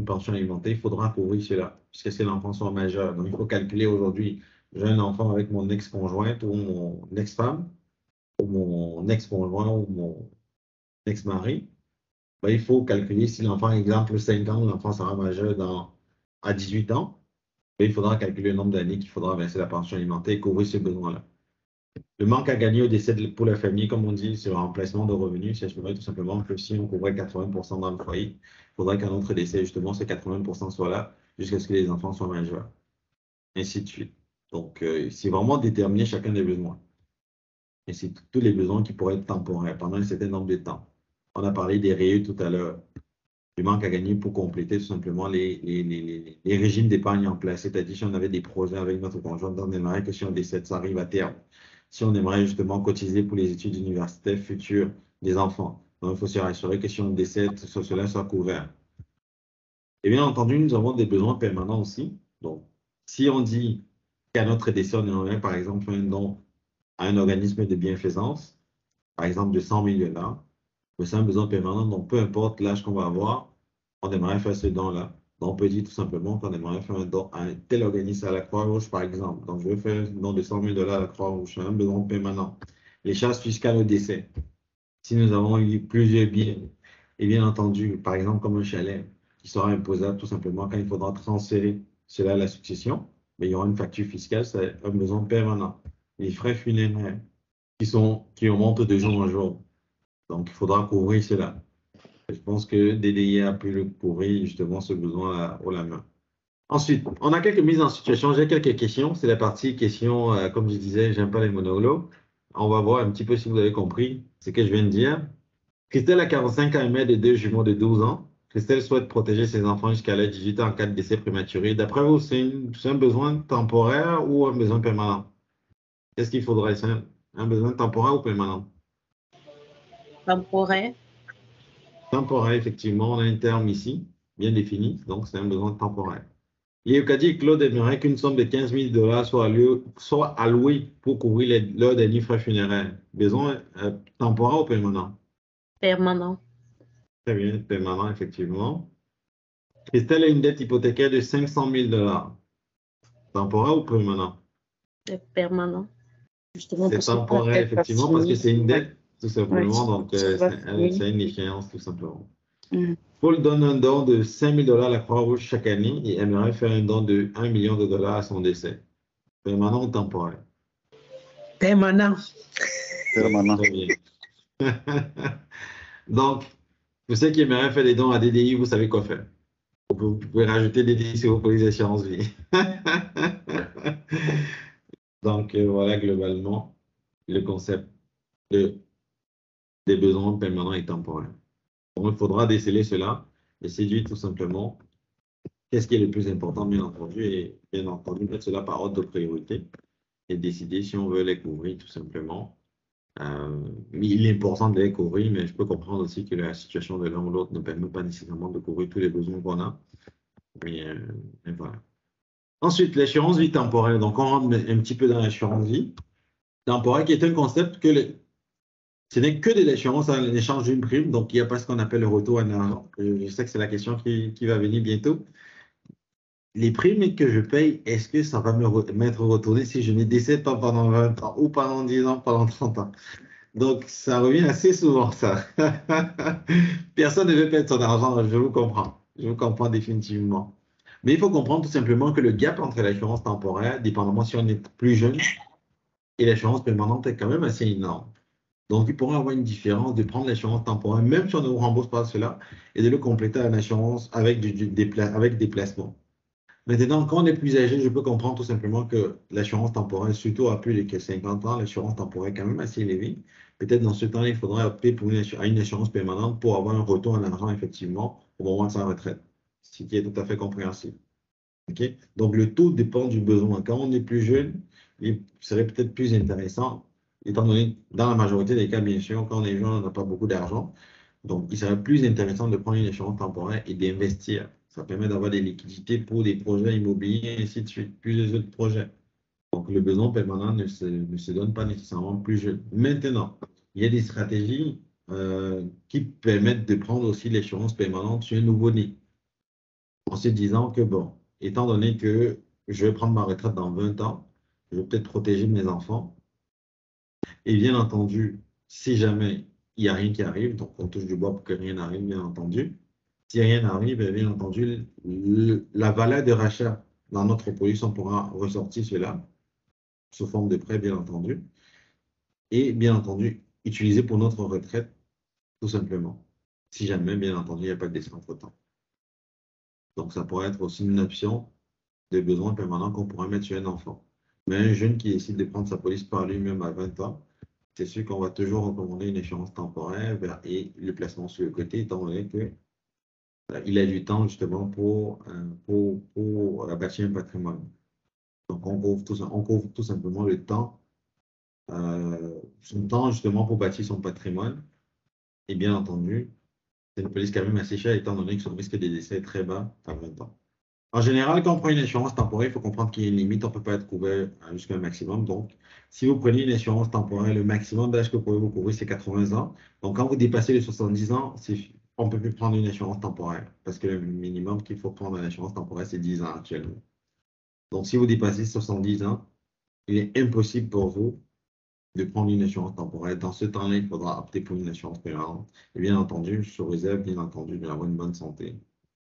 S3: pension alimentaire, il faudra couvrir cela, puisque c'est l'enfant soit majeur. Donc, il faut calculer aujourd'hui, j'ai un enfant avec mon ex-conjointe ou mon ex-femme, ou mon ex-conjoint ou mon ex-mari. Ben, il faut calculer si l'enfant, exemple, 5 ans, l'enfant sera majeur à 18 ans. Ben, il faudra calculer le nombre d'années qu'il faudra verser la pension alimentaire et couvrir ce besoin-là. Le manque à gagner au décès pour la famille, comme on dit, sur un remplacement de revenus, c'est tout simplement que si on couvrait 80% dans le foyer, il faudrait qu'à notre décès, justement, ces 80% soient là jusqu'à ce que les enfants soient majeurs. Ainsi de suite. Donc, c'est vraiment déterminer chacun des besoins. Et c'est tous les besoins qui pourraient être temporaires pendant un certain nombre de temps. On a parlé des REU tout à l'heure, du manque à gagner pour compléter tout simplement les régimes d'épargne en place. C'est-à-dire si on avait des projets avec notre conjoint, on aimerait que si on décède, ça arrive à terme. Si on aimerait justement cotiser pour les études universitaires futures des enfants. Donc, il faut se rassurer que si on décède, cela soit couvert. Et bien entendu, nous avons des besoins permanents aussi. Donc, si on dit qu'à notre décès, on aimerait par exemple faire un don à un organisme de bienfaisance, par exemple de 100 000 $, c'est un besoin permanent. Donc, peu importe l'âge qu'on va avoir, on aimerait faire ce don-là. Donc, on peut dire tout simplement qu'on aimerait faire un don à un tel organisme, à la Croix-Rouge, par exemple. Donc, je veux faire un don de 100 000 $ à la Croix-Rouge. C'est un besoin permanent. Les charges fiscales au décès. Si nous avons eu plusieurs biens, et bien entendu, par exemple, comme un chalet, qui sera imposable tout simplement quand il faudra transférer cela à la succession, mais il y aura une facture fiscale, c'est un besoin permanent. Les frais funéraires qui augmentent de jour en jour. Donc, il faudra couvrir cela. Je pense que DDI a pu le couvrir justement ce besoin haut la main. Ensuite, on a quelques mises en situation. J'ai quelques questions. C'est la partie questions, comme je disais, j'aime pas les monologues. On va voir un petit peu si vous avez compris ce que je viens de dire. Christelle a 45 ans et mère de 2 jumeaux de 12 ans. Christelle souhaite protéger ses enfants jusqu'à l'âge de 18 ans en cas de décès prématuré. D'après vous, c'est un besoin temporaire ou un besoin permanent? Qu'est-ce qu'il faudrait? C'est un besoin temporaire ou permanent?
S1: Temporaire.
S3: Temporaire, effectivement. On a un terme ici, bien défini. Donc, c'est un besoin temporaire. Léocadie et Claude aimeraient qu'une somme de 15 000 $ soit allouée pour couvrir leurs derniers frais funéraires. Besoin temporaire ou permanent?
S1: Permanent.
S3: Très bien, permanent, effectivement. Christelle a une dette hypothécaire de 500 000 $. Temporaire ou permanent?
S1: C'est permanent.
S3: C'est temporaire, effectivement, parce que c'est une dette, tout simplement. Donc, c'est une échéance, tout simplement. Paul donne un don de 5 000 $ à la Croix-Rouge chaque année et aimerait faire un don de 1 million de dollars à son décès. Permanent ou temporaire?
S2: Permanent.
S4: Permanent.
S3: Très bien. Donc, pour ceux qui aimeraient faire des dons à DDI, vous savez quoi faire. Vous pouvez rajouter DDI sur vos polices d'assurance vie. Donc, voilà globalement le concept des besoins permanents et temporaires. Donc, il faudra déceler cela et séduire tout simplement qu'est-ce qui est le plus important, bien entendu, et bien entendu, mettre cela par ordre de priorité et décider si on veut les couvrir tout simplement. Mais il est important de les couvrir, mais je peux comprendre aussi que la situation de l'un ou l'autre ne permet pas nécessairement de couvrir tous les besoins qu'on a. Mais voilà. Ensuite, l'assurance vie temporaire. Donc, on rentre un petit peu dans l'assurance vie temporaire, qui est un concept que ce n'est que de l'assurance en échange d'une prime. Donc, il n'y a pas ce qu'on appelle le retour en argent. Je sais que c'est la question qui va venir bientôt. Les primes que je paye, est-ce que ça va m'être retourné si je ne décède pas pendant 20 ans ou pendant 10 ans, pendant 30 ans? Donc, ça revient assez souvent, ça. Personne ne veut perdre son argent, je vous comprends. Je vous comprends définitivement. Mais il faut comprendre tout simplement que le gap entre l'assurance temporaire, dépendamment si on est plus jeune, et l'assurance permanente est quand même assez énorme. Donc, il pourrait y avoir une différence de prendre l'assurance temporaire, même si on ne vous rembourse pas cela, et de le compléter à une assurance avec des placements. Maintenant, quand on est plus âgé, je peux comprendre tout simplement que l'assurance temporaire, surtout à plus de 50 ans, l'assurance temporaire est quand même assez élevée. Peut-être dans ce temps, il faudrait opter pour une assurance permanente pour avoir un retour en argent, effectivement, au moment de sa retraite, ce qui est tout à fait compréhensible. Okay? Donc, le taux dépend du besoin. Quand on est plus jeune, il serait peut-être plus intéressant, étant donné, dans la majorité des cas, bien sûr, quand on est jeune, on n'a pas beaucoup d'argent. Donc, il serait plus intéressant de prendre une assurance temporaire et d'investir. Ça permet d'avoir des liquidités pour des projets immobiliers et ainsi de suite, plusieurs autres projets. Donc, le besoin permanent ne se donne pas nécessairement plus jeune. Maintenant, il y a des stratégies qui permettent de prendre aussi l'assurance permanente sur un nouveau-né. En se disant que, bon, étant donné que je vais prendre ma retraite dans 20 ans, je vais peut-être protéger mes enfants. Et bien entendu, si jamais il n'y a rien qui arrive, donc on touche du bois pour que rien n'arrive, bien entendu. Si rien n'arrive, bien entendu, la valeur de rachat dans notre production pourra ressortir cela, sous forme de prêt, bien entendu. et bien entendu, utiliser pour notre retraite, tout simplement. Si jamais, bien entendu, il n'y a pas de décès entre-temps. Donc, ça pourrait être aussi une option de besoin permanent qu'on pourrait mettre sur un enfant. Mais un jeune qui décide de prendre sa police par lui-même à 20 ans, c'est sûr qu'on va toujours recommander une échéance temporaire et le placement sur le côté, étant donné que il a du temps justement pour bâtir un patrimoine. Donc, on couvre tout simplement le temps, son temps justement pour bâtir son patrimoine. Et bien entendu, c'est une police quand même assez chère, étant donné que son risque de décès est très bas à 20 ans. En général, quand on prend une assurance temporaire, il faut comprendre qu'il y a une limite, on ne peut pas être couvert jusqu'à un maximum. Donc, si vous prenez une assurance temporaire, le maximum d'âge que vous pouvez vous couvrir, c'est 80 ans. Donc, quand vous dépassez les 70 ans, on ne peut plus prendre une assurance temporaire parce que le minimum qu'il faut prendre en assurance temporaire, c'est 10 ans actuellement. Donc, si vous dépassez 70 ans, il est impossible pour vous de prendre une assurance temporaire. Dans ce temps-là, il faudra opter pour une assurance permanente. Et bien entendu, sous réserve, bien entendu, d'avoir une bonne santé.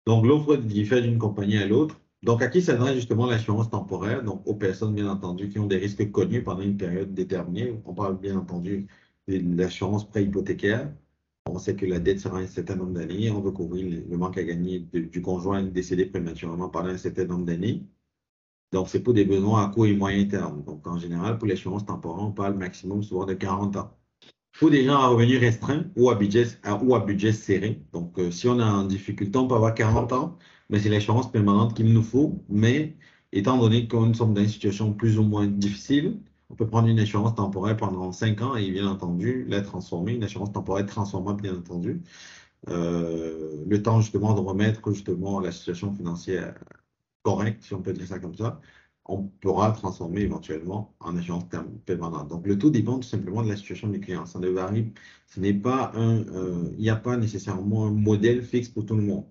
S3: Donc, l'offre diffère d'une compagnie à l'autre. Donc, à qui s'adresse justement l'assurance temporaire? Donc, aux personnes, bien entendu, qui ont des risques connus pendant une période déterminée. On parle, bien entendu, de l'assurance pré-hypothécaire. On sait que la dette sera un certain nombre d'années. On veut couvrir le manque à gagner du conjoint décédé prématurément pendant un certain nombre d'années. Donc, c'est pour des besoins à court et moyen terme. Donc, en général, pour l'assurance temporaire, on parle maximum souvent de 40 ans. Pour des gens à revenus restreints ou à budget serré. Donc, si on est en difficulté, on peut avoir 40 ans, mais c'est l'assurance permanente qu'il nous faut. Mais étant donné que nous sommes dans une situation plus ou moins difficile, on peut prendre une assurance temporaire pendant 5 ans et bien entendu la transformer, une assurance temporaire transformable, bien entendu. Le temps justement de remettre justement la situation financière correcte, si on peut dire ça comme ça, on pourra transformer éventuellement en assurance permanente. Donc, le tout dépend tout simplement de la situation du client. Ça ne varie, ce n'est pas il n'y a pas nécessairement un modèle fixe pour tout le monde.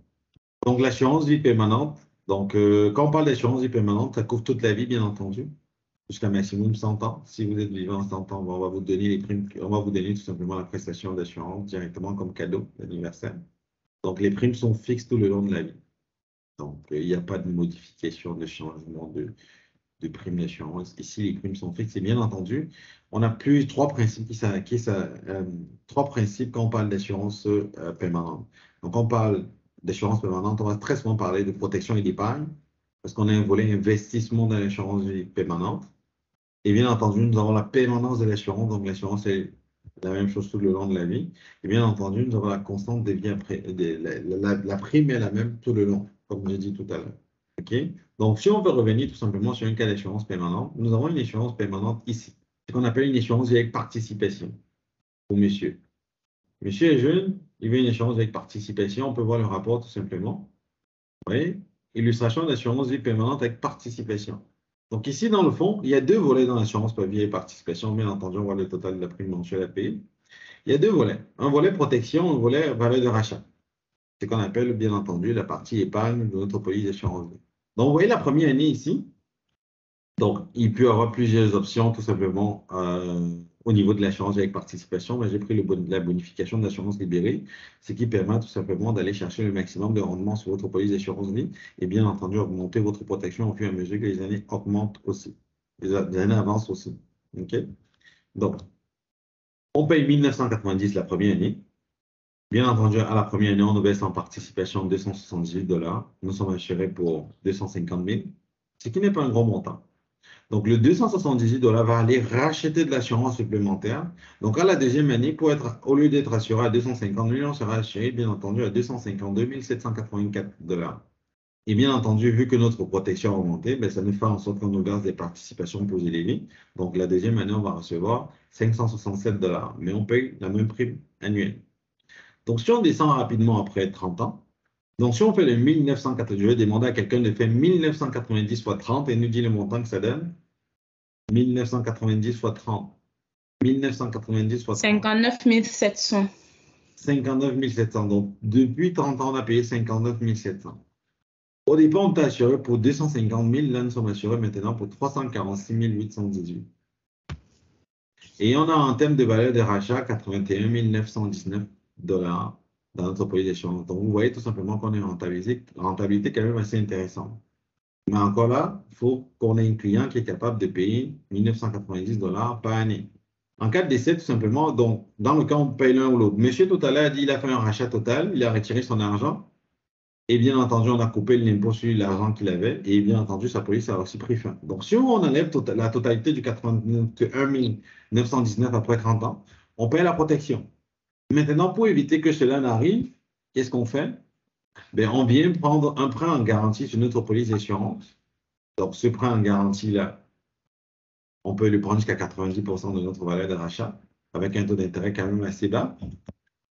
S3: Donc, l'assurance vie permanente, donc quand on parle d'assurance vie permanente, ça couvre toute la vie, bien entendu, jusqu'à maximum 100 ans. Si vous êtes vivant 100 ans, on va vous donner les primes, on va vous donner tout simplement la prestation d'assurance directement comme cadeau d'anniversaire. Donc, les primes sont fixes tout le long de la vie. Donc, il n'y a pas de modification, de changement de primes d'assurance. Ici, les primes sont fixes. Et bien entendu, on a trois principes trois principes quand on parle d'assurance permanente. Donc, on parle d'assurance permanente, on va très souvent parler de protection et d'épargne, parce qu'on a un volet investissement dans l'assurance permanente. Et bien entendu, nous avons la permanence de l'assurance. Donc, l'assurance est la même chose tout le long de la vie. Et bien entendu, nous avons la constante de vie après. La prime est la même tout le long, comme j'ai dit tout à l'heure. OK? Donc, si on veut revenir tout simplement sur un cas d'assurance permanente, nous avons une assurance permanente ici. Ce qu'on appelle une assurance avec participation pour monsieur. Monsieur est jeune, il veut une assurance avec participation. On peut voir le rapport tout simplement. Vous voyez? Illustration d'assurance vie permanente avec participation. Donc ici, dans le fond, il y a deux volets dans l'assurance par vie et participation. Bien entendu, on voit le total de la prime mensuelle à payer. Il y a deux volets. Un volet protection, un volet valeur de rachat. C'est ce qu'on appelle, bien entendu, la partie épargne de notre police d'assurance vie. Donc, vous voyez la première année ici. Donc, il peut y avoir plusieurs options, tout simplement, au niveau de l'assurance avec participation. Mais j'ai pris la bonification de l'assurance libérée, ce qui permet tout simplement d'aller chercher le maximum de rendement sur votre police d'assurance vie et bien entendu, augmenter votre protection au fur et à mesure que les années augmentent aussi. Les années avancent aussi. OK? Donc, on paye 1990 la première année. Bien entendu, à la première année, on nous baisse en participation de $278. Nous sommes assurés pour 250 000, ce qui n'est pas un gros montant. Donc, le $278 va aller racheter de l'assurance supplémentaire. Donc, à la deuxième année, au lieu d'être assuré à 250 000, on sera assuré, bien entendu, à 252 784 $. Et bien entendu, vu que notre protection a augmenté, ben, ça nous fait en sorte qu'on nous verse des participations plus élevées. Donc, la deuxième année, on va recevoir $567, mais on paye la même prime annuelle. Donc, si on descend rapidement après 30 ans, donc si on fait le 1990, je vais demander à quelqu'un de faire 1990 fois 30 et nous dit le montant que ça donne. 1990 fois 30. 1990 fois 30.
S5: 59 700.
S3: 59 700. Donc, depuis 30 ans, on a payé 59 700. Au départ, on était assuré pour 250 000. Là, nous sommes assurés maintenant pour 346 818. Et on a en termes de valeur de rachat 81 919 $ dans notre police d'assurance. Donc, vous voyez tout simplement qu'on est rentabilité quand même assez intéressante. Mais encore là, il faut qu'on ait un client qui est capable de payer 1990 $ par année. En cas de décès, tout simplement, donc, dans le cas où on paye l'un ou l'autre. Monsieur tout à l'heure a dit qu'il a fait un rachat total, il a retiré son argent, et bien entendu, on a coupé l'impôt sur l'argent qu'il avait, et bien entendu, sa police a aussi pris fin. Donc, si on enlève la totalité du 81 919 après 30 ans, on paye la protection. Maintenant, pour éviter que cela n'arrive, qu'est-ce qu'on fait? Ben, on vient prendre un prêt en garantie sur notre police d'assurance. Donc, ce prêt en garantie-là, on peut le prendre jusqu'à 90% de notre valeur de rachat, avec un taux d'intérêt quand même assez bas.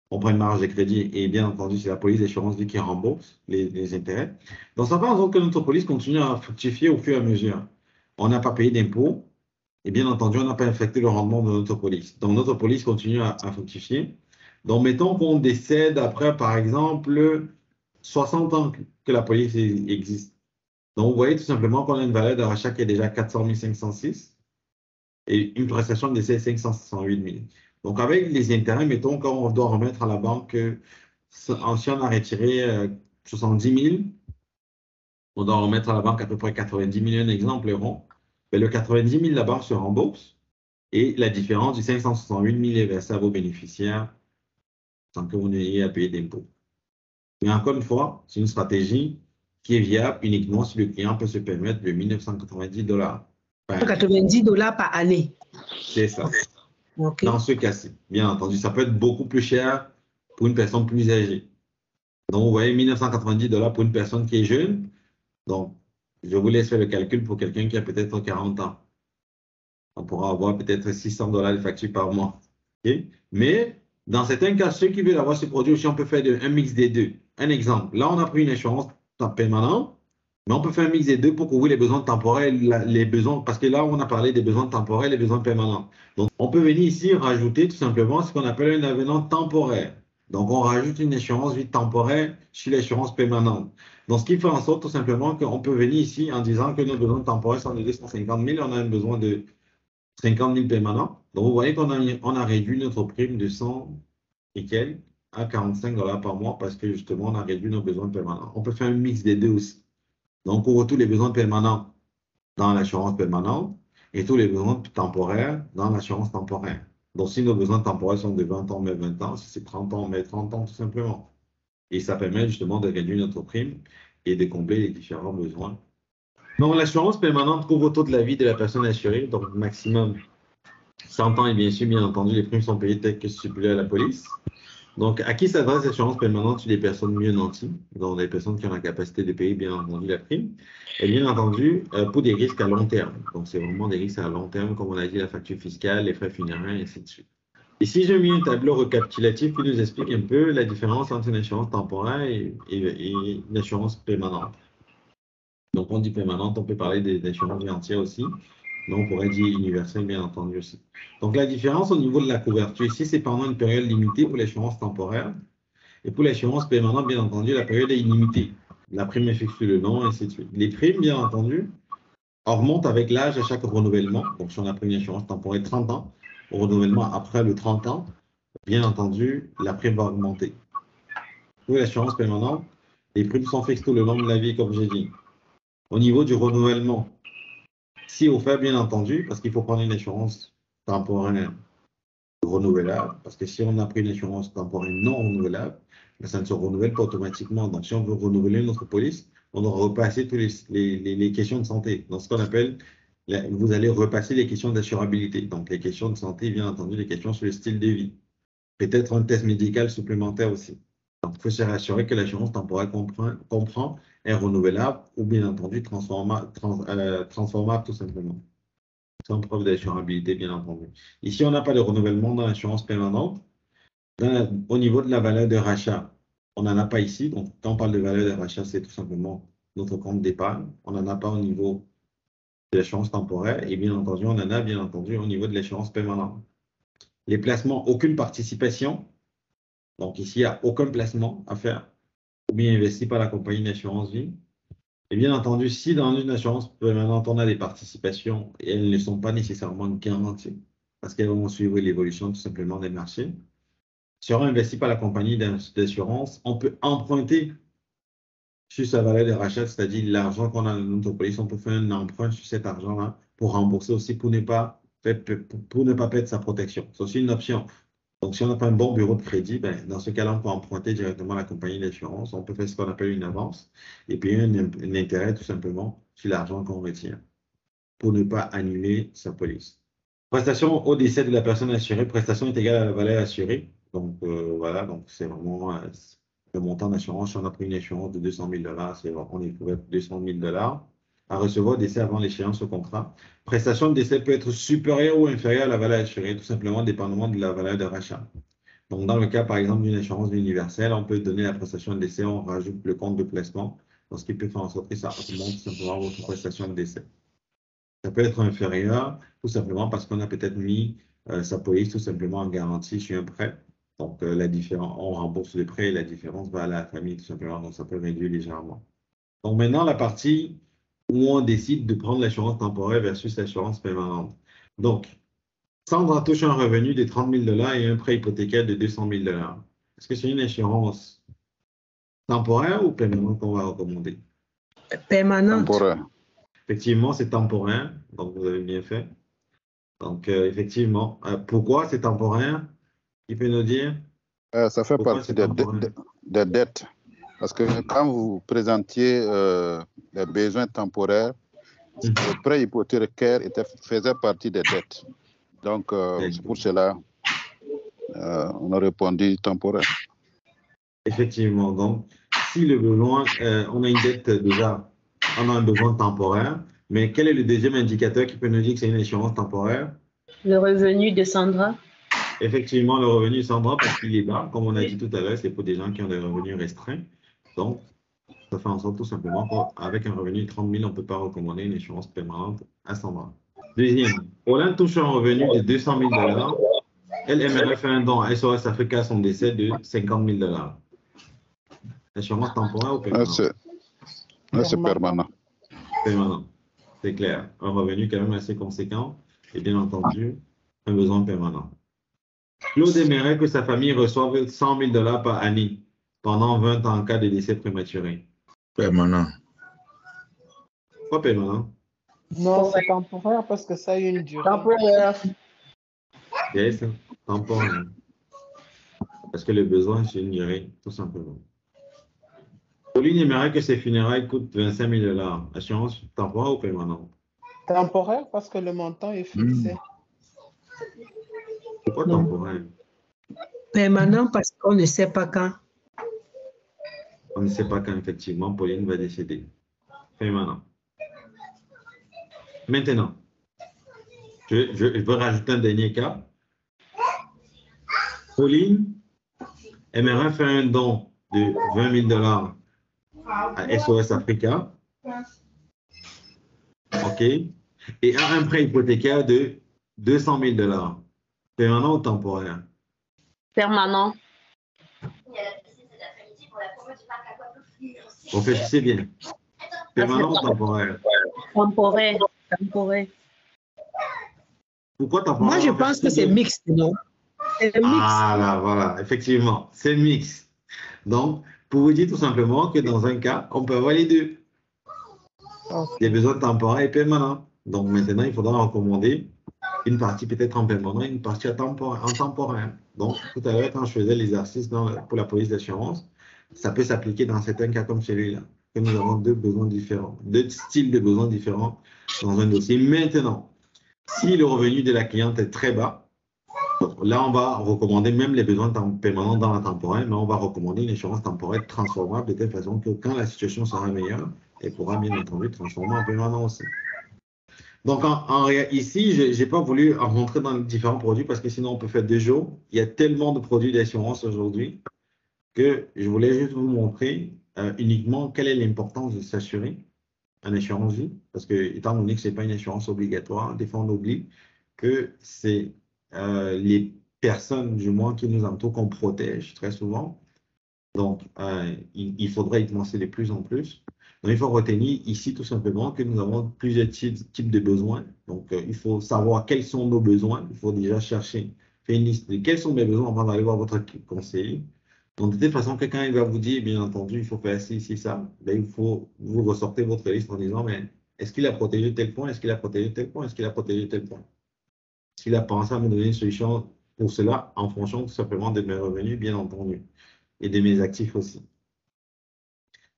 S3: On prend une marge de crédit et bien entendu, c'est la police d'assurance vie qui rembourse les intérêts. Donc, ça fait en sorte que notre police continue à fructifier au fur et à mesure. On n'a pas payé d'impôts et bien entendu, on n'a pas affecté le rendement de notre police. Donc, notre police continue à fructifier. Donc, mettons qu'on décède après, par exemple, 60 ans que la police existe. Donc, vous voyez tout simplement qu'on a une valeur de rachat qui est déjà 400 506 et une prestation de décès 568 000. Donc, avec les intérêts, mettons qu'on doit remettre à la banque, si on a retiré 70 000, on doit remettre à la banque à peu près 90 000, un exemple rond. Mais le 90 000, la banque se rembourse et la différence du 568 000 est versée à vos bénéficiaires sans que vous n'ayez à payer d'impôts. Mais encore une fois, c'est une stratégie qui est viable uniquement si le client peut se permettre de 1 990 $.
S2: 90 $ par année.
S3: C'est ça.
S2: Okay.
S3: Dans ce cas-ci, bien entendu, ça peut être beaucoup plus cher pour une personne plus âgée. Donc, vous voyez, 1 990 $ pour une personne qui est jeune. Donc, je vous laisse faire le calcul pour quelqu'un qui a peut-être 40 ans. On pourra avoir peut-être 600 $ de facture par mois. Okay? Mais, dans certains cas, ceux qui veulent avoir ce produit aussi, on peut faire un mix des deux. Un exemple, là, on a pris une assurance permanente, mais on peut faire un mix des deux pour couvrir les besoins temporaires, les besoins, parce que là, on a parlé des besoins temporaires et des besoins permanents. Donc, on peut venir ici rajouter tout simplement ce qu'on appelle un avenant temporaire. Donc, on rajoute une assurance vie temporaire sur l'assurance permanente. Donc, ce qui fait en sorte tout simplement qu'on peut venir ici en disant que nos besoins temporaires sont de 250 000, on a un besoin de 50 000 permanents. Donc, vous voyez qu'on a réduit notre prime de 100 et quelques à 45 $ par mois parce que justement, on a réduit nos besoins permanents. On peut faire un mix des deux aussi. Donc, on couvre tous les besoins permanents dans l'assurance permanente et tous les besoins temporaires dans l'assurance temporaire. Donc, si nos besoins temporaires sont de 20 ans, on met 20 ans. Si c'est 30 ans, on met 30 ans tout simplement. Et ça permet justement de réduire notre prime et de combler les différents besoins. Donc, l'assurance permanente couvre toute la vie de la personne assurée, donc maximum 100 ans et bien sûr, bien entendu, les primes sont payées telles que stipulées à la police. Donc, à qui s'adresse l'assurance permanente sur les personnes mieux nanties, donc des personnes qui ont la capacité de payer, bien entendu, la prime, et bien entendu, pour des risques à long terme. Donc, c'est vraiment des risques à long terme, comme on a dit, la facture fiscale, les frais funéraires, et ainsi de suite. Ici, j'ai mis un tableau récapitulatif qui nous explique un peu la différence entre une assurance temporaire et une assurance permanente. Donc, on dit permanente, on peut parler d'assurance vie entière aussi. Mais on pourrait dire universel, bien entendu aussi. Donc, la différence au niveau de la couverture ici, c'est pendant une période limitée pour l'assurance temporaire. Et pour l'assurance permanente, bien entendu, la période est illimitée. La prime est fixée le nom, et ainsi de suite. Les primes, bien entendu, augmentent avec l'âge à chaque renouvellement. Donc, si on a pris une assurance temporaire 30 ans, au renouvellement après le 30 ans, bien entendu, la prime va augmenter. Pour l'assurance permanente, les primes sont fixées tout le long de la vie, comme j'ai dit. Au niveau du renouvellement, si on fait, bien entendu, parce qu'il faut prendre une assurance temporaire renouvelable, parce que si on a pris une assurance temporaire non renouvelable, ça ne se renouvelle pas automatiquement. Donc, si on veut renouveler notre police, on doit repasser toutes les questions de santé. Donc, ce qu'on appelle, vous allez repasser les questions d'assurabilité. Donc, les questions de santé, bien entendu, les questions sur le style de vie. Peut-être un test médical supplémentaire aussi. Donc, il faut se rassurer que l'assurance temporaire comprend est renouvelable ou bien entendu transformable tout simplement. Sans preuve d'assurabilité, bien entendu. Ici, on n'a pas de renouvellement dans l'assurance permanente. Au niveau de la valeur de rachat, on n'en a pas ici. Donc, quand on parle de valeur de rachat, c'est tout simplement notre compte d'épargne. On n'en a pas au niveau de l'assurance temporaire. Et bien entendu, on en a bien entendu au niveau de l'assurance permanente. Les placements, aucune participation. Donc, ici, il n'y a aucun placement à faire ou bien investi par la compagnie d'assurance vie. Et bien entendu, si dans une assurance permanente, on a des participations et elles ne sont pas nécessairement garanties parce qu'elles vont suivre l'évolution tout simplement des marchés, sera investi par la compagnie d'assurance, on peut emprunter sur sa valeur de rachat, c'est-à-dire l'argent qu'on a dans notre police, on peut faire un emprunt sur cet argent-là pour rembourser aussi, pour ne pas pour ne pas perdre sa protection. C'est aussi une option. Donc, si on n'a pas un bon bureau de crédit, ben, dans ce cas-là, on peut emprunter directement à la compagnie d'assurance. On peut faire ce qu'on appelle une avance et payer un intérêt tout simplement sur l'argent qu'on retient pour ne pas annuler sa police. Prestation au décès de la personne assurée. Prestation est égale à la valeur assurée. Donc, voilà, donc c'est vraiment le montant d'assurance. Si on a pris une assurance de 200 000 $, on est couvert 200 000 $ à recevoir au décès avant l'échéance au contrat. Prestation de décès peut être supérieure ou inférieure à la valeur assurée, tout simplement dépendamment de la valeur de rachat. Donc, dans le cas, par exemple, d'une assurance universelle, on peut donner la prestation de décès, on rajoute le compte de placement, ce qui peut faire en sorte que ça augmente tout simplement votre prestation de décès. Ça peut être inférieur, tout simplement parce qu'on a peut-être mis sa police tout simplement en garantie sur un prêt. Donc, la différence, on rembourse le prêt et la différence va à la famille tout simplement. Donc, ça peut réduire légèrement. Donc, maintenant, la partie où on décide de prendre l'assurance temporaire versus l'assurance permanente. Donc, Sandra touche un revenu de 30 000 $ et un prêt hypothécaire de 200 000 $. Est-ce que c'est une assurance temporaire ou permanente qu'on va recommander?
S2: Permanente.
S8: Temporaire.
S3: Effectivement, c'est temporaire, donc vous avez bien fait. Donc, effectivement, pourquoi c'est temporaire? Qui peut nous dire?
S8: Ça fait partie des dettes. Parce que quand vous présentiez les besoins temporaires, le prêt hypothécaire faisait partie des dettes. Donc, c'est pour cela on a répondu temporaire.
S3: Effectivement. Donc, si le besoin, on a une dette déjà, on a un besoin temporaire, mais quel est le deuxième indicateur qui peut nous dire que c'est une assurance temporaire?
S1: Le revenu de Sandra.
S3: Effectivement, le revenu de Sandra, parce qu'il est bas, comme on a dit tout à l'heure, c'est pour des gens qui ont des revenus restreints. Donc, ça fait en sorte tout simplement qu'avec un revenu de 30 000, on ne peut pas recommander une assurance permanente à Sandra. Deuxième, Olin touche un revenu de 200 000 $. Elle aimerait faire un don à SOS Africa à son décès de 50 000 $. Assurance temporaire ou permanente?
S8: C'est permanent.
S3: Permanent, c'est clair. Un revenu quand même assez conséquent et bien entendu, un besoin permanent. Claude aimerait que sa famille reçoive 100 000 $ par année pendant 20 ans en cas de décès prématuré.
S9: Permanent.
S3: Pas permanent?
S7: Non, c'est temporaire parce que ça a une durée.
S2: Temporaire.
S3: Yes, temporaire. Parce que le besoin, c'est une durée, tout simplement. Pauline aimerait que ses funérailles coûtent 25 000 $. Assurance temporaire ou permanente?
S7: Temporaire parce que le montant est fixé.
S3: Pourquoi temporaire?
S2: Permanent parce qu'on ne sait pas quand.
S3: On ne sait pas quand, effectivement, Pauline va décéder. Permanent. Maintenant, je veux rajouter un dernier cas. Pauline aimerait faire un don de 20 000 $ à SOS Africa. OK. Et a un prêt hypothécaire de 200 000 $. Permanent ou temporaire?
S1: Permanent.
S3: Réfléchissez bien. Permanent ou temporaire?
S1: Temporaire. Temporaire.
S3: Pourquoi temporaire?
S2: Moi, je pense que c'est mixte, non? C'est mixte.
S3: Ah là, voilà, effectivement, c'est mixte. Donc, pour vous dire tout simplement que dans un cas, on peut avoir les deux. Des besoins temporaires et permanents. Donc maintenant, il faudra recommander une partie peut-être en permanent et une partie en temporaire. Donc, tout à l'heure, quand je faisais l'exercice pour la police d'assurance, ça peut s'appliquer dans certains cas comme celui-là, que nous avons deux besoins différents, deux styles de besoins différents dans un dossier. Maintenant, si le revenu de la cliente est très bas, là, on va recommander même les besoins permanents dans la temporaire, mais on va recommander une assurance temporaire transformable de telle façon que quand la situation sera meilleure, elle pourra bien entendu transformer en permanent aussi. Donc, ici, je n'ai pas voulu rentrer dans les différents produits parce que sinon, on peut faire 2 jours. Il y a tellement de produits d'assurance aujourd'hui que je voulais juste vous montrer uniquement quelle est l'importance de s'assurer en assurance vie. Parce que, étant donné que ce n'est pas une assurance obligatoire, des fois, on oublie que c'est les personnes, du moins, qui nous entourent qu'on protège très souvent. Donc, il faudrait y penser de plus en plus. Donc, il faut retenir ici tout simplement que nous avons plusieurs types de besoins. Donc, il faut savoir quels sont nos besoins. Il faut déjà chercher, faire une liste de quels sont mes besoins avant d'aller voir votre conseiller. Donc, de toute façon, quelqu'un il va vous dire, bien entendu, il faut faire ci, ça. Ben, il faut vous ressortir votre liste en disant, mais est-ce qu'il a protégé tel point? Est-ce qu'il a protégé tel point? Est-ce qu'il a protégé tel point? s'il a pensé à me donner une solution pour cela, en fonction tout simplement de mes revenus, bien entendu, et de mes actifs aussi.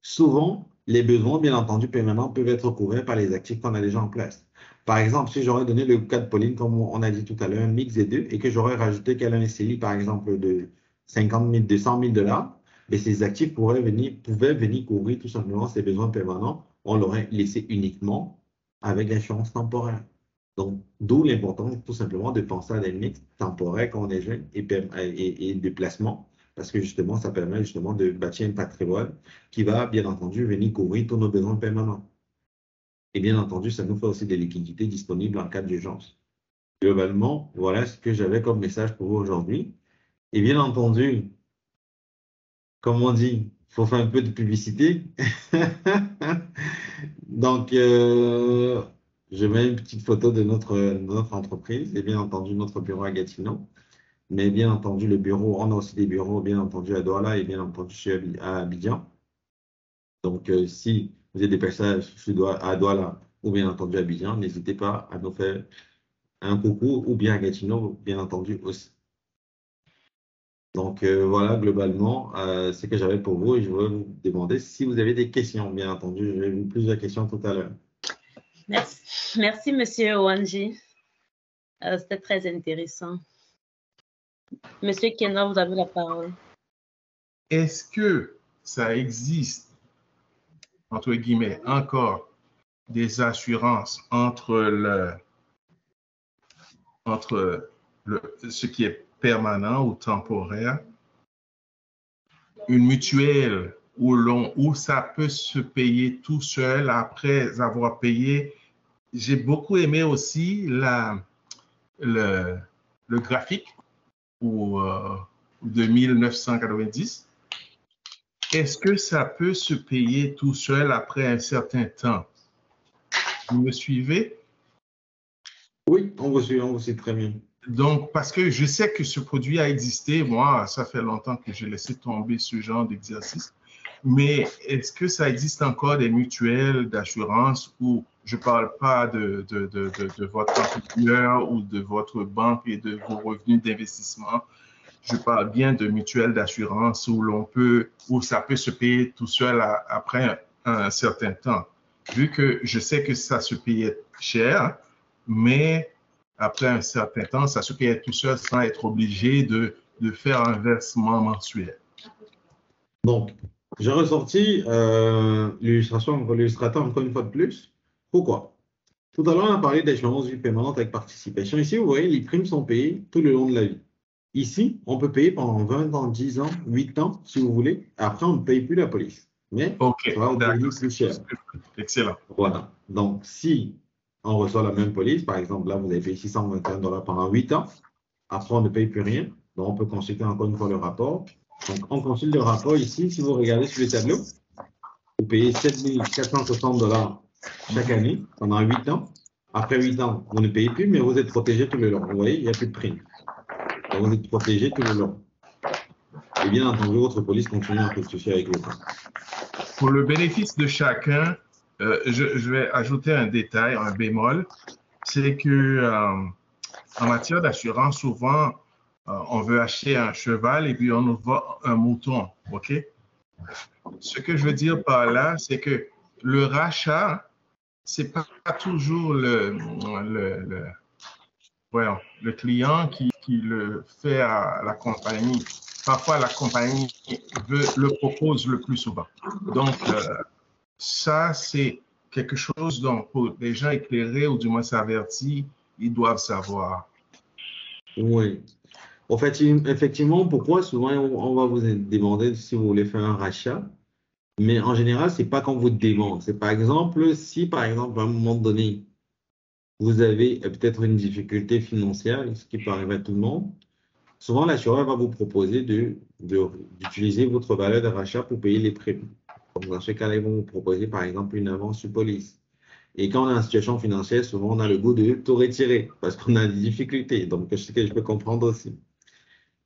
S3: Souvent, les besoins, bien entendu, permanents peuvent être couverts par les actifs qu'on a déjà en place. Par exemple, si j'aurais donné le cas de Pauline, comme on a dit tout à l'heure, un mix des deux, et que j'aurais rajouté qu'elle a un SCI, par exemple, de 50 000, de 100 000 $, mais ces actifs pouvaient venir couvrir tout simplement ses besoins permanents. On l'aurait laissé uniquement avec l'assurance temporaire. Donc, d'où l'importance tout simplement de penser à des mix temporaires quand on est jeune et de placement, parce que justement, ça permet justement de bâtir un patrimoine qui va, bien entendu, venir couvrir tous nos besoins permanents. Et bien entendu, ça nous fait aussi des liquidités disponibles en cas d'urgence. Globalement, voilà ce que j'avais comme message pour vous aujourd'hui. Et bien entendu, comme on dit, il faut faire un peu de publicité. Donc, je mets une petite photo de notre entreprise et bien entendu notre bureau à Gatineau. Mais bien entendu, le bureau, on a aussi des bureaux, bien entendu, à Douala et bien entendu à Abidjan. Donc, si vous avez des personnes à Douala ou bien entendu à Abidjan, n'hésitez pas à nous faire un coucou ou bien à Gatineau, bien entendu aussi. Donc, voilà, globalement, ce que j'avais pour vous et je voulais vous demander si vous avez des questions, bien entendu. J'ai eu plusieurs questions tout à l'heure.
S1: Merci, Monsieur Wanji. C'était très intéressant. Monsieur Kena, vous avez la parole.
S6: Est-ce que ça existe, entre guillemets, encore des assurances entre ce qui est permanent ou temporaire, une mutuelle où ça peut se payer tout seul après avoir payé? J'ai beaucoup aimé aussi le graphique de 1990. Est-ce que ça peut se payer tout seul après un certain temps? Vous me suivez?
S3: Oui, on vous suit très bien.
S6: Donc, parce que je sais que ce produit a existé, moi, ça fait longtemps que j'ai laissé tomber ce genre d'exercice, mais est-ce que ça existe encore des mutuelles d'assurance où je ne parle pas de votre employeur ou de votre banque et de vos revenus d'investissement? Je parle bien de mutuelles d'assurance où ça peut se payer tout seul après un certain temps. Vu que je sais que ça se payait cher, mais après un certain temps, ça se payait tout seul sans être obligé de faire un versement mensuel.
S3: Donc, j'ai ressorti l'illustrateur encore une fois de plus. Pourquoi? Tout à l'heure, on a parlé d'assurance vie permanente avec participation. Ici, vous voyez, les primes sont payées tout le long de la vie. Ici, on peut payer pendant 20 ans, 10 ans, 8 ans, si vous voulez. Après, on ne paye plus la police. Mais ça va devenir plus cher.
S6: Excellent.
S3: Voilà. Donc, si on reçoit la même police, par exemple, là, vous avez payé $621 pendant 8 ans. Après, on ne paye plus rien. Donc, on peut consulter encore une fois le rapport. Donc, on consulte le rapport ici. Si vous regardez sur le tableau, vous payez $7 460 chaque année pendant 8 ans. Après 8 ans, vous ne payez plus, mais vous êtes protégé tout le long. Vous voyez, il n'y a plus de prime. Donc, vous êtes protégé tout le long. Et bien entendu, votre police continue à fructifier avec le temps.
S6: Pour le bénéfice de chacun, je vais ajouter un détail, un bémol. C'est que en matière d'assurance, souvent, on veut acheter un cheval et puis on nous vend un mouton. OK? Ce que je veux dire par là, c'est que le rachat, c'est pas toujours le client qui le fait à la compagnie. Parfois, la compagnie le propose le plus souvent. Donc, ça, c'est quelque chose dont pour les gens éclairés ou du moins avertis, ils doivent savoir.
S3: Oui. En fait, effectivement, pourquoi souvent on va vous demander si vous voulez faire un rachat, mais en général, ce n'est pas qu'on vous demande. C'est par exemple, si par exemple, à un moment donné, vous avez peut-être une difficulté financière, ce qui peut arriver à tout le monde, souvent l'assureur va vous proposer d'utiliser votre valeur de rachat pour payer les primes. Donc, dans ce cas-là, ils vont vous proposer par exemple une avance sur police. Et quand on est en situation financière, souvent on a le goût de tout retirer parce qu'on a des difficultés. Donc, ce que je peux comprendre aussi.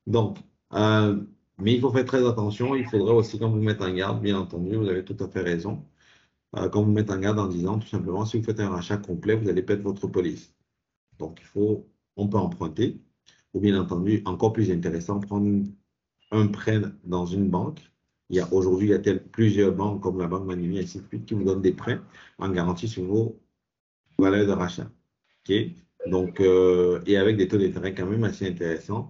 S3: Donc, mais il faut faire très attention. Il faudrait aussi qu'on vous mette en garde, bien entendu, vous avez tout à fait raison. Qu'on vous mette en garde en disant tout simplement, si vous faites un rachat complet, vous allez perdre votre police. Donc, il faut on peut emprunter, ou bien entendu, encore plus intéressant, prendre un prêt dans une banque. Aujourd'hui, il y a plusieurs banques comme la Banque Manini et ainsi de suite qui vous donnent des prêts en garantie sur vos valeurs de rachat. Okay? Donc, et avec des taux d'intérêt quand même assez intéressants.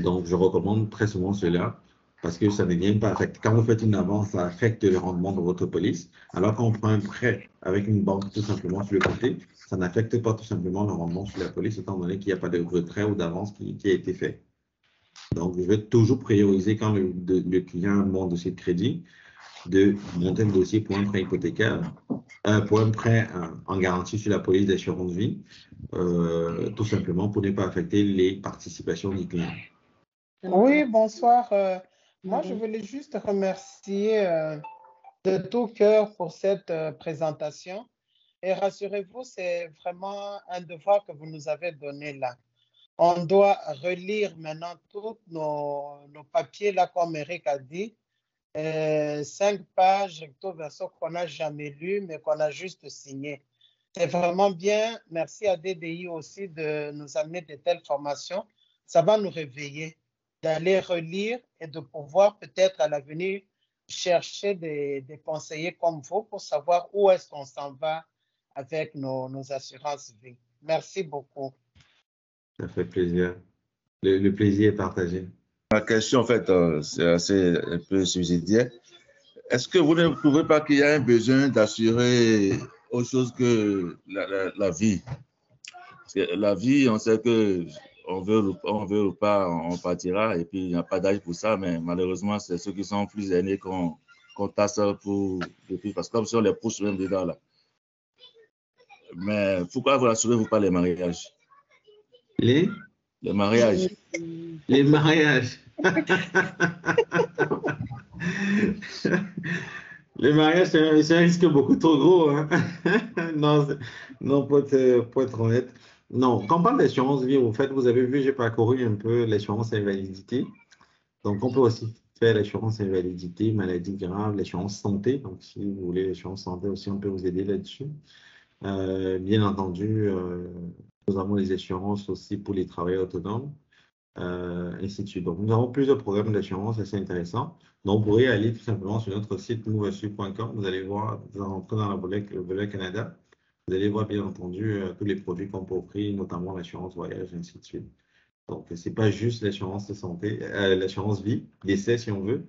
S3: Donc, je recommande très souvent cela parce que ça ne vient pas affecter. Quand vous faites une avance, ça affecte le rendement de votre police. Alors, quand on prend un prêt avec une banque tout simplement sur le côté, ça n'affecte pas tout simplement le rendement sur la police, étant donné qu'il n'y a pas de retrait ou d'avance qui a été fait. Donc, je vais toujours prioriser quand le client a un bon dossier de crédit, de monter le dossier pour un prêt hypothécaire, pour un prêt en garantie sur la police d'assurance vie, tout simplement pour ne pas affecter les participations du client.
S7: Oui, bonsoir. Moi, je voulais juste remercier de tout cœur pour cette présentation. Et rassurez-vous, c'est vraiment un devoir que vous nous avez donné là. On doit relire maintenant tous nos papiers, là, comme Eric a dit. 5 pages recto verso qu'on n'a jamais lu, mais qu'on a juste signé. C'est vraiment bien. Merci à DDI aussi de nous amener de telles formations. Ça va nous réveiller, d'aller relire et de pouvoir peut-être à l'avenir chercher des conseillers comme vous pour savoir où est-ce qu'on s'en va avec nos assurances vie. Merci beaucoup.
S3: Ça fait plaisir. Le plaisir est partagé.
S9: Ma question, en fait, c'est assez un peu subsidiaire. Est-ce que vous ne trouvez pas qu'il y a un besoin d'assurer autre chose que la vie? Parce que la vie, on sait que on veut ou pas, on partira, et puis il n'y a pas d'âge pour ça, mais malheureusement, c'est ceux qui sont plus aînés qu'on tasse pour depuis, parce que comme si on les pousse même dedans là. Mais pourquoi vous n'assurez-vous pas les mariages?
S3: Les
S9: mariages.
S3: Les mariages. Les mariages, c'est un risque beaucoup trop gros. Hein? Non, pour être honnête. Non, quand on parle d'assurance vie, en fait, vous avez vu, j'ai parcouru un peu l'assurance invalidité. Donc, on peut aussi faire l'assurance invalidité, maladie grave, l'assurance santé. Donc, si vous voulez l'assurance santé aussi, on peut vous aider là-dessus. Bien entendu, nous avons les assurances aussi pour les travailleurs autonomes, ainsi de suite. Donc, nous avons plusieurs programmes d'assurance assez intéressants. Donc, vous pourrez aller tout simplement sur notre site mouvassu.com. Vous allez voir, vous rentrez dans le volet Canada. Vous allez voir, bien entendu, tous les produits qu'on peut offrir, notamment l'assurance voyage, ainsi de suite. Donc, ce n'est pas juste l'assurance de santé, l'assurance vie, décès si on veut.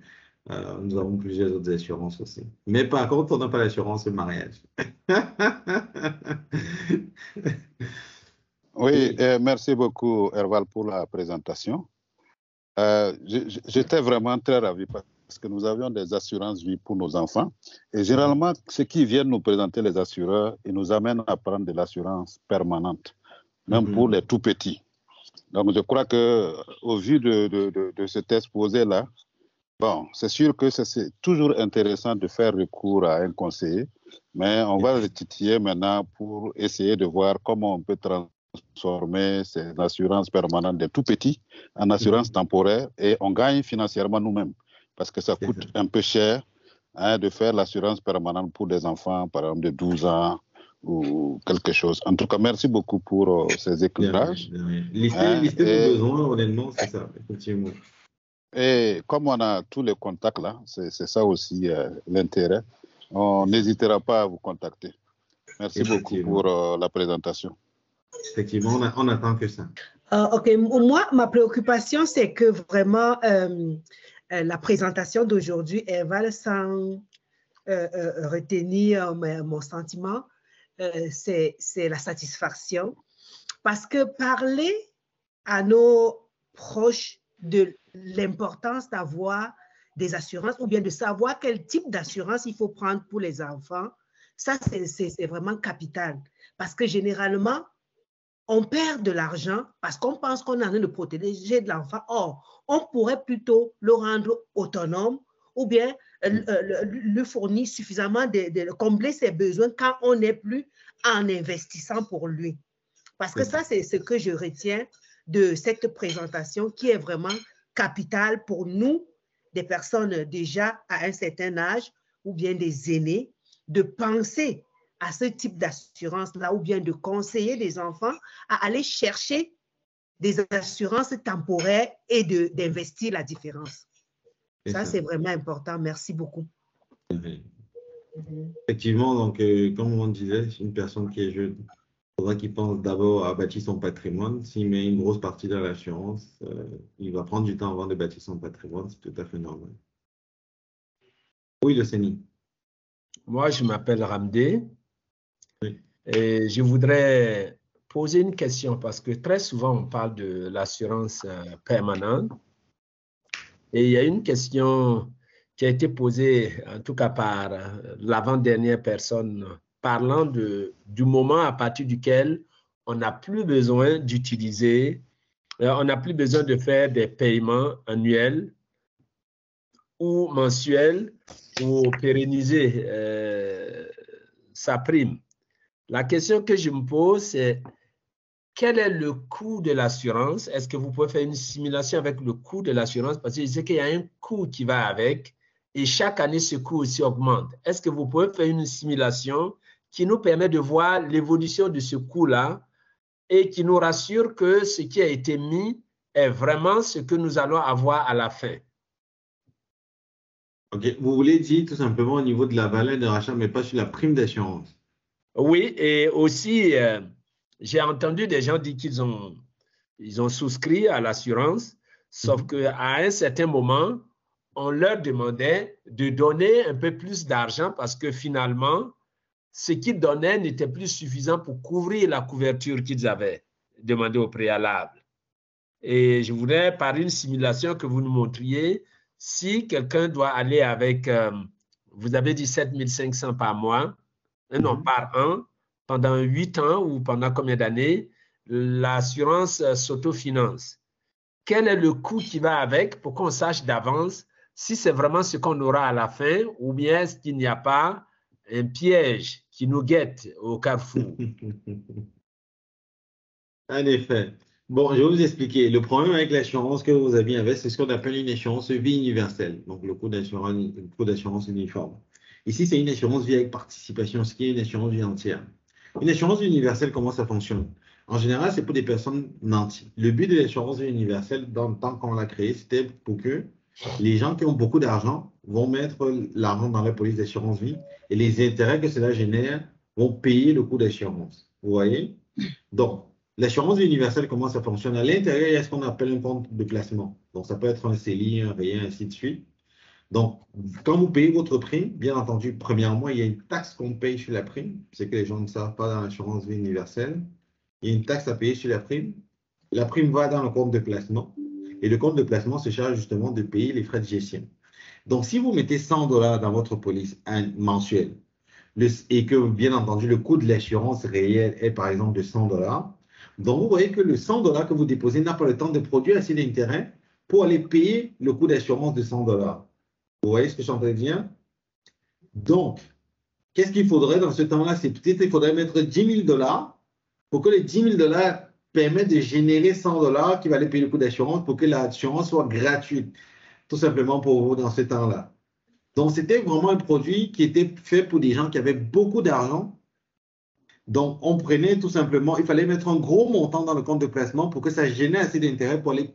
S3: Nous avons plusieurs autres assurances aussi. Mais par contre, on n'a pas l'assurance mariage.
S8: Oui, merci beaucoup, Herval, pour la présentation. J'étais vraiment très ravi parce que nous avions des assurances vie pour nos enfants. Et généralement, ceux qui viennent nous présenter les assureurs, ils nous amènent à prendre de l'assurance permanente, même pour les tout petits. Donc, je crois qu'au vu de cet exposé-là, bon, c'est sûr que c'est toujours intéressant de faire recours à un conseiller, mais on va le titiller maintenant pour essayer de voir comment on peut transformer ces assurances permanentes des tout petits en assurance temporaire, et on gagne financièrement nous-mêmes parce que ça coûte un peu cher de faire l'assurance permanente pour des enfants, par exemple de 12 ans ou quelque chose. En tout cas, merci beaucoup pour ces éclairages.
S3: Lister vos besoins, honnêtement, c'est ça, effectivement.
S8: Et comme on a tous les contacts là, c'est ça aussi l'intérêt. On n'hésitera pas à vous contacter. Merci beaucoup pour la présentation.
S3: Effectivement, on n'attend que ça.
S2: OK. Moi, ma préoccupation, c'est que vraiment, la présentation d'aujourd'hui, Herval, sans retenir mon sentiment, c'est la satisfaction. Parce que parler à nos proches de l'importance d'avoir des assurances ou bien de savoir quel type d'assurance il faut prendre pour les enfants, ça, c'est vraiment capital. Parce que généralement, on perd de l'argent parce qu'on pense qu'on est en train de protéger de l'enfant. Or, on pourrait plutôt le rendre autonome ou bien lui fournir suffisamment de combler ses besoins quand on n'est plus en investissant pour lui. Parce que ça, c'est ce que je retiens de cette présentation qui est vraiment capitale pour nous, des personnes déjà à un certain âge ou bien des aînés, de penser à ce type d'assurance-là ou bien de conseiller des enfants à aller chercher des assurances temporaires et d'investir la différence. Ça, c'est vraiment important. Merci beaucoup.
S3: Effectivement, donc, comme on disait, une personne qui est jeune, il faudra qu'il pense d'abord à bâtir son patrimoine. S'il met une grosse partie dans l'assurance, il va prendre du temps avant de bâtir son patrimoine. C'est tout à fait normal. Oui, le CENI.
S10: Moi, je m'appelle Ramdé.
S3: Oui.
S10: Et je voudrais poser une question parce que très souvent, on parle de l'assurance permanente. Et il y a une question qui a été posée, en tout cas par l'avant-dernière personne, parlant du moment à partir duquel on n'a plus besoin d'utiliser, on n'a plus besoin de faire des paiements annuels ou mensuels pour pérenniser sa prime. La question que je me pose, c'est quel est le coût de l'assurance? Est-ce que vous pouvez faire une simulation avec le coût de l'assurance? Parce que je sais qu'il y a un coût qui va avec et chaque année, ce coût aussi augmente. Est-ce que vous pouvez faire une simulation qui nous permet de voir l'évolution de ce coût-là et qui nous rassure que ce qui a été mis est vraiment ce que nous allons avoir à la fin?
S3: OK. Vous voulez dire tout simplement au niveau de la valeur de rachat, mais pas sur la prime d'assurance?
S10: Oui, et aussi, j'ai entendu des gens dire qu'ils ont souscrit à l'assurance, sauf qu'à un certain moment, on leur demandait de donner un peu plus d'argent parce que finalement, ce qu'ils donnaient n'était plus suffisant pour couvrir la couverture qu'ils avaient demandé au préalable. Et je voudrais, par une simulation que vous nous montriez, si quelqu'un doit aller avec, vous avez dit 7 500 par mois, non, par an, pendant 8 ans ou pendant combien d'années, l'assurance s'autofinance. Quel est le coût qui va avec pour qu'on sache d'avance si c'est vraiment ce qu'on aura à la fin ou bien est-ce qu'il n'y a pas un piège qui nous guette au carrefour?
S3: En effet. Bon, je vais vous expliquer. Le problème avec l'assurance que vous aviez avec, c'est ce qu'on appelle une assurance vie universelle, donc le coût d'assurance uniforme. Ici, c'est une assurance vie avec participation, ce qui est une assurance vie entière. Une assurance vie universelle, comment ça fonctionne? En général, c'est pour des personnes nanties. Le but de l'assurance vie universelle, dans le temps qu'on l'a créé, c'était pour que les gens qui ont beaucoup d'argent vont mettre l'argent dans la police d'assurance vie et les intérêts que cela génère vont payer le coût d'assurance. Vous voyez? Donc, l'assurance universelle, comment ça fonctionne? À l'intérieur, il y a ce qu'on appelle un compte de placement. Donc, ça peut être un CELI, un REA, ainsi de suite. Donc, quand vous payez votre prime, bien entendu, premièrement, il y a une taxe qu'on paye sur la prime. C'est que les gens ne savent pas dans l'assurance vie universelle. Il y a une taxe à payer sur la prime. La prime va dans le compte de placement. Et le compte de placement se charge justement de payer les frais de gestion. Donc, si vous mettez 100 $ dans votre police mensuelle et que, bien entendu, le coût de l'assurance réel est par exemple de 100 $, donc vous voyez que le 100 $ que vous déposez n'a pas le temps de produire assez d'intérêt pour aller payer le coût d'assurance de 100 $. Vous voyez ce que je suis en train de dire? Donc, qu'est-ce qu'il faudrait dans ce temps-là? C'est peut-être qu'il faudrait mettre 10 000 $ pour que les 10 000 $ permettent de générer 100 $ qui va aller payer le coût d'assurance pour que l'assurance soit gratuite, tout simplement pour vous dans ce temps-là. Donc, c'était vraiment un produit qui était fait pour des gens qui avaient beaucoup d'argent. Donc, on prenait tout simplement, il fallait mettre un gros montant dans le compte de placement pour que ça génère assez d'intérêt pour aller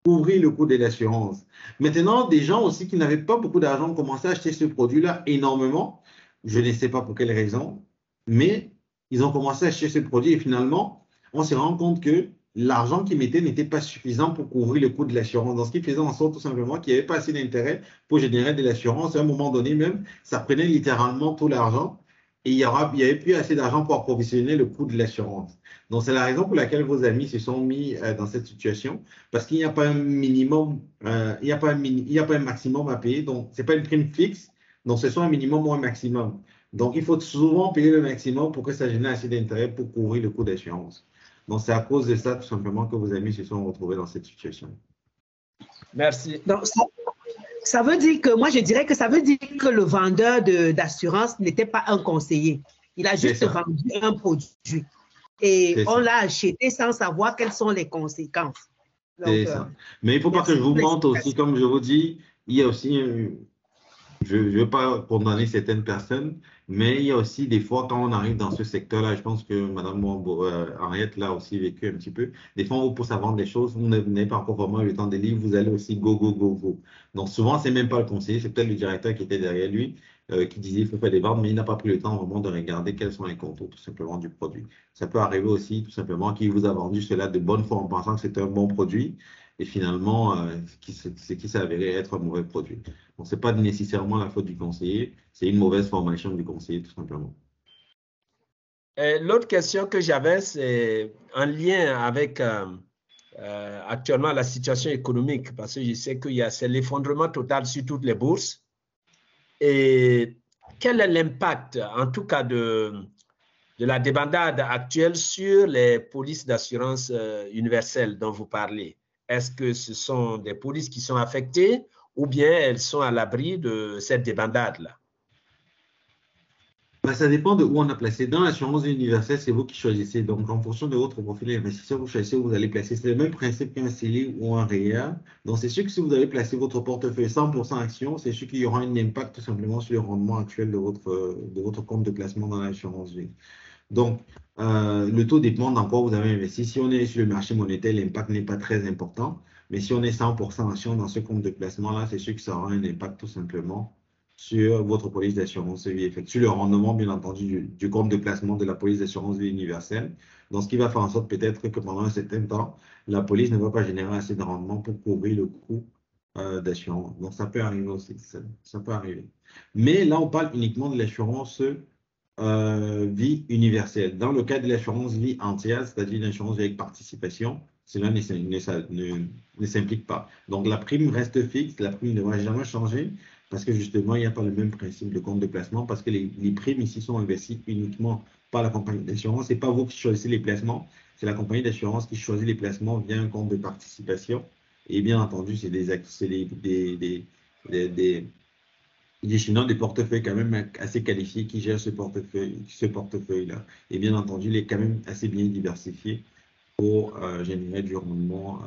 S3: couvrir le coût de l'assurance. Maintenant, des gens aussi qui n'avaient pas beaucoup d'argent ont commencé à acheter ce produit-là énormément. Je ne sais pas pour quelle raison, mais ils ont commencé à acheter ce produit et finalement, on s'est rendu compte que l'argent qu'ils mettaient n'était pas suffisant pour couvrir le coût de l'assurance. Donc, ce qui faisait en sorte tout simplement qu'il n'y avait pas assez d'intérêt pour générer de l'assurance. À un moment donné même, ça prenait littéralement tout l'argent et il n'y avait plus assez d'argent pour approvisionner le coût de l'assurance. Donc, c'est la raison pour laquelle vos amis se sont mis dans cette situation parce qu'il n'y a pas un minimum, il n'y a pas un maximum à payer. Donc, ce n'est pas une prime fixe. Donc, ce sont un minimum ou un maximum. Donc, il faut souvent payer le maximum pour que ça génère assez d'intérêt pour couvrir le coût d'assurance. Donc, c'est à cause de ça, tout simplement, que vos amis se sont retrouvés dans cette situation.
S10: Merci.
S2: Donc, ça veut dire que, moi, je dirais que ça veut dire que le vendeur d'assurance n'était pas un conseiller. Il a juste vendu un produit. Et on l'a acheté sans savoir quelles sont les conséquences.
S3: C'est ça. Mais il ne faut pas que je vous mente aussi, comme je vous dis, il y a aussi Je ne veux pas condamner certaines personnes, mais il y a aussi des fois, quand on arrive dans ce secteur-là, je pense que Mme Henriette l'a aussi vécu un petit peu, des fois, on vous pousse à vendre des choses, vous n'avez pas encore vraiment eu le temps de lire, vous allez aussi go, go, go, go. Donc, souvent, c'est même pas le conseiller, c'est peut-être le directeur qui était derrière lui, qui disait il faut faire des ventes, mais il n'a pas pris le temps vraiment de regarder quels sont les contours tout simplement du produit. Ça peut arriver aussi, tout simplement, qu'il vous a vendu cela de bonne foi en pensant que c'était un bon produit, et finalement, c'est qui s'est avéré être un mauvais produit. Donc, ce n'est pas nécessairement la faute du conseiller, c'est une mauvaise formation du conseiller, tout simplement.
S10: L'autre question que j'avais, c'est en lien avec actuellement la situation économique, parce que je sais qu'il c'est l'effondrement total sur toutes les bourses. Et quel est l'impact, en tout cas, de la débandade actuelle sur les polices d'assurance universelle dont vous parlez? Est-ce que ce sont des polices qui sont affectées ou bien elles sont à l'abri de cette débandade-là?
S3: Ça dépend de où on a placé. Dans l'assurance universelle, c'est vous qui choisissez. Donc, en fonction de votre profil d'investisseur, vous choisissez où vous allez placer. C'est le même principe qu'un CELI ou un REA. Donc, c'est sûr que si vous avez placé votre portefeuille 100% actions, c'est sûr qu'il y aura un impact tout simplement sur le rendement actuel de votre compte de placement dans l'assurance vie. Donc, le taux dépend dans quoi vous avez investi. Si on est sur le marché monétaire, l'impact n'est pas très important. Mais si on est 100% action dans ce compte de placement-là, c'est sûr que ça aura un impact tout simplement sur votre police d'assurance vie, sur le rendement, bien entendu, du compte de placement de la police d'assurance vie universelle. Donc, ce qui va faire en sorte peut-être que pendant un certain temps, la police ne va pas générer assez de rendement pour couvrir le coût d'assurance. Donc, ça peut arriver aussi. Ça peut arriver. Mais là, on parle uniquement de l'assurance vie universelle. Dans le cas de l'assurance vie entière, c'est-à-dire une assurance vie avec participation, cela ne s'implique pas. Donc, la prime reste fixe, la prime ne va jamais changer parce que justement, il n'y a pas le même principe de compte de placement parce que les primes ici sont investies uniquement par la compagnie d'assurance. Ce n'est pas vous qui choisissez les placements, c'est la compagnie d'assurance qui choisit les placements via un compte de participation. Et bien entendu, c'est des gestionnaires des portefeuilles quand même assez qualifiés qui gèrent ce portefeuille-là. Et bien entendu, il est quand même assez bien diversifié pour générer du rendement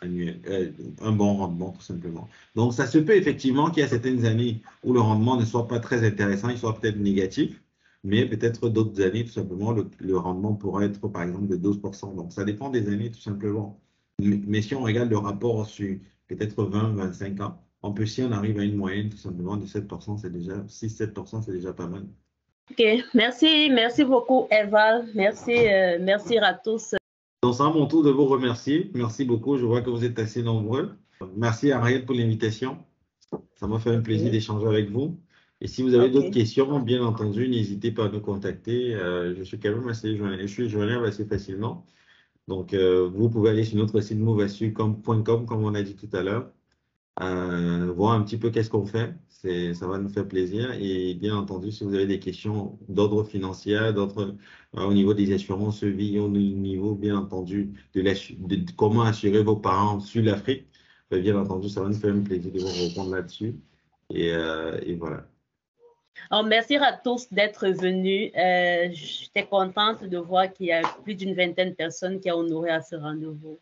S3: annuel, un bon rendement tout simplement. Donc, ça se peut effectivement qu'il y a certaines années où le rendement ne soit pas très intéressant, il soit peut-être négatif, mais peut-être d'autres années, tout simplement, le rendement pourrait être par exemple de 12%. Donc, ça dépend des années tout simplement. Mais si on regarde le rapport sur peut-être 20-25 ans, si on arrive à une moyenne tout simplement de 7%, c'est déjà 6-7%, c'est déjà pas mal.
S1: Ok, merci beaucoup Eva, merci à tous.
S3: Donc, c'est à mon tour de vous remercier. Merci beaucoup. Je vois que vous êtes assez nombreux. Merci à Ariel pour l'invitation. Ça m'a fait un plaisir d'échanger avec vous. Et si vous avez d'autres questions, bien entendu, n'hésitez pas à nous contacter. Je suis quand même assez joignable. Je suis joignable assez facilement. Donc, vous pouvez aller sur notre site moveassu.com, comme on a dit tout à l'heure. Voir un petit peu qu'est-ce qu'on fait. Ça va nous faire plaisir. Et bien entendu, si vous avez des questions d'ordre financier, au niveau des assurances vie, au niveau, bien entendu, de comment assurer vos parents sur l'Afrique, bien entendu, ça va nous faire un plaisir de vous répondre là-dessus. Et voilà.
S1: Alors, merci à tous d'être venus. J'étais contente de voir qu'il y a plus d'une vingtaine de personnes qui ont honoré à ce rendez-vous.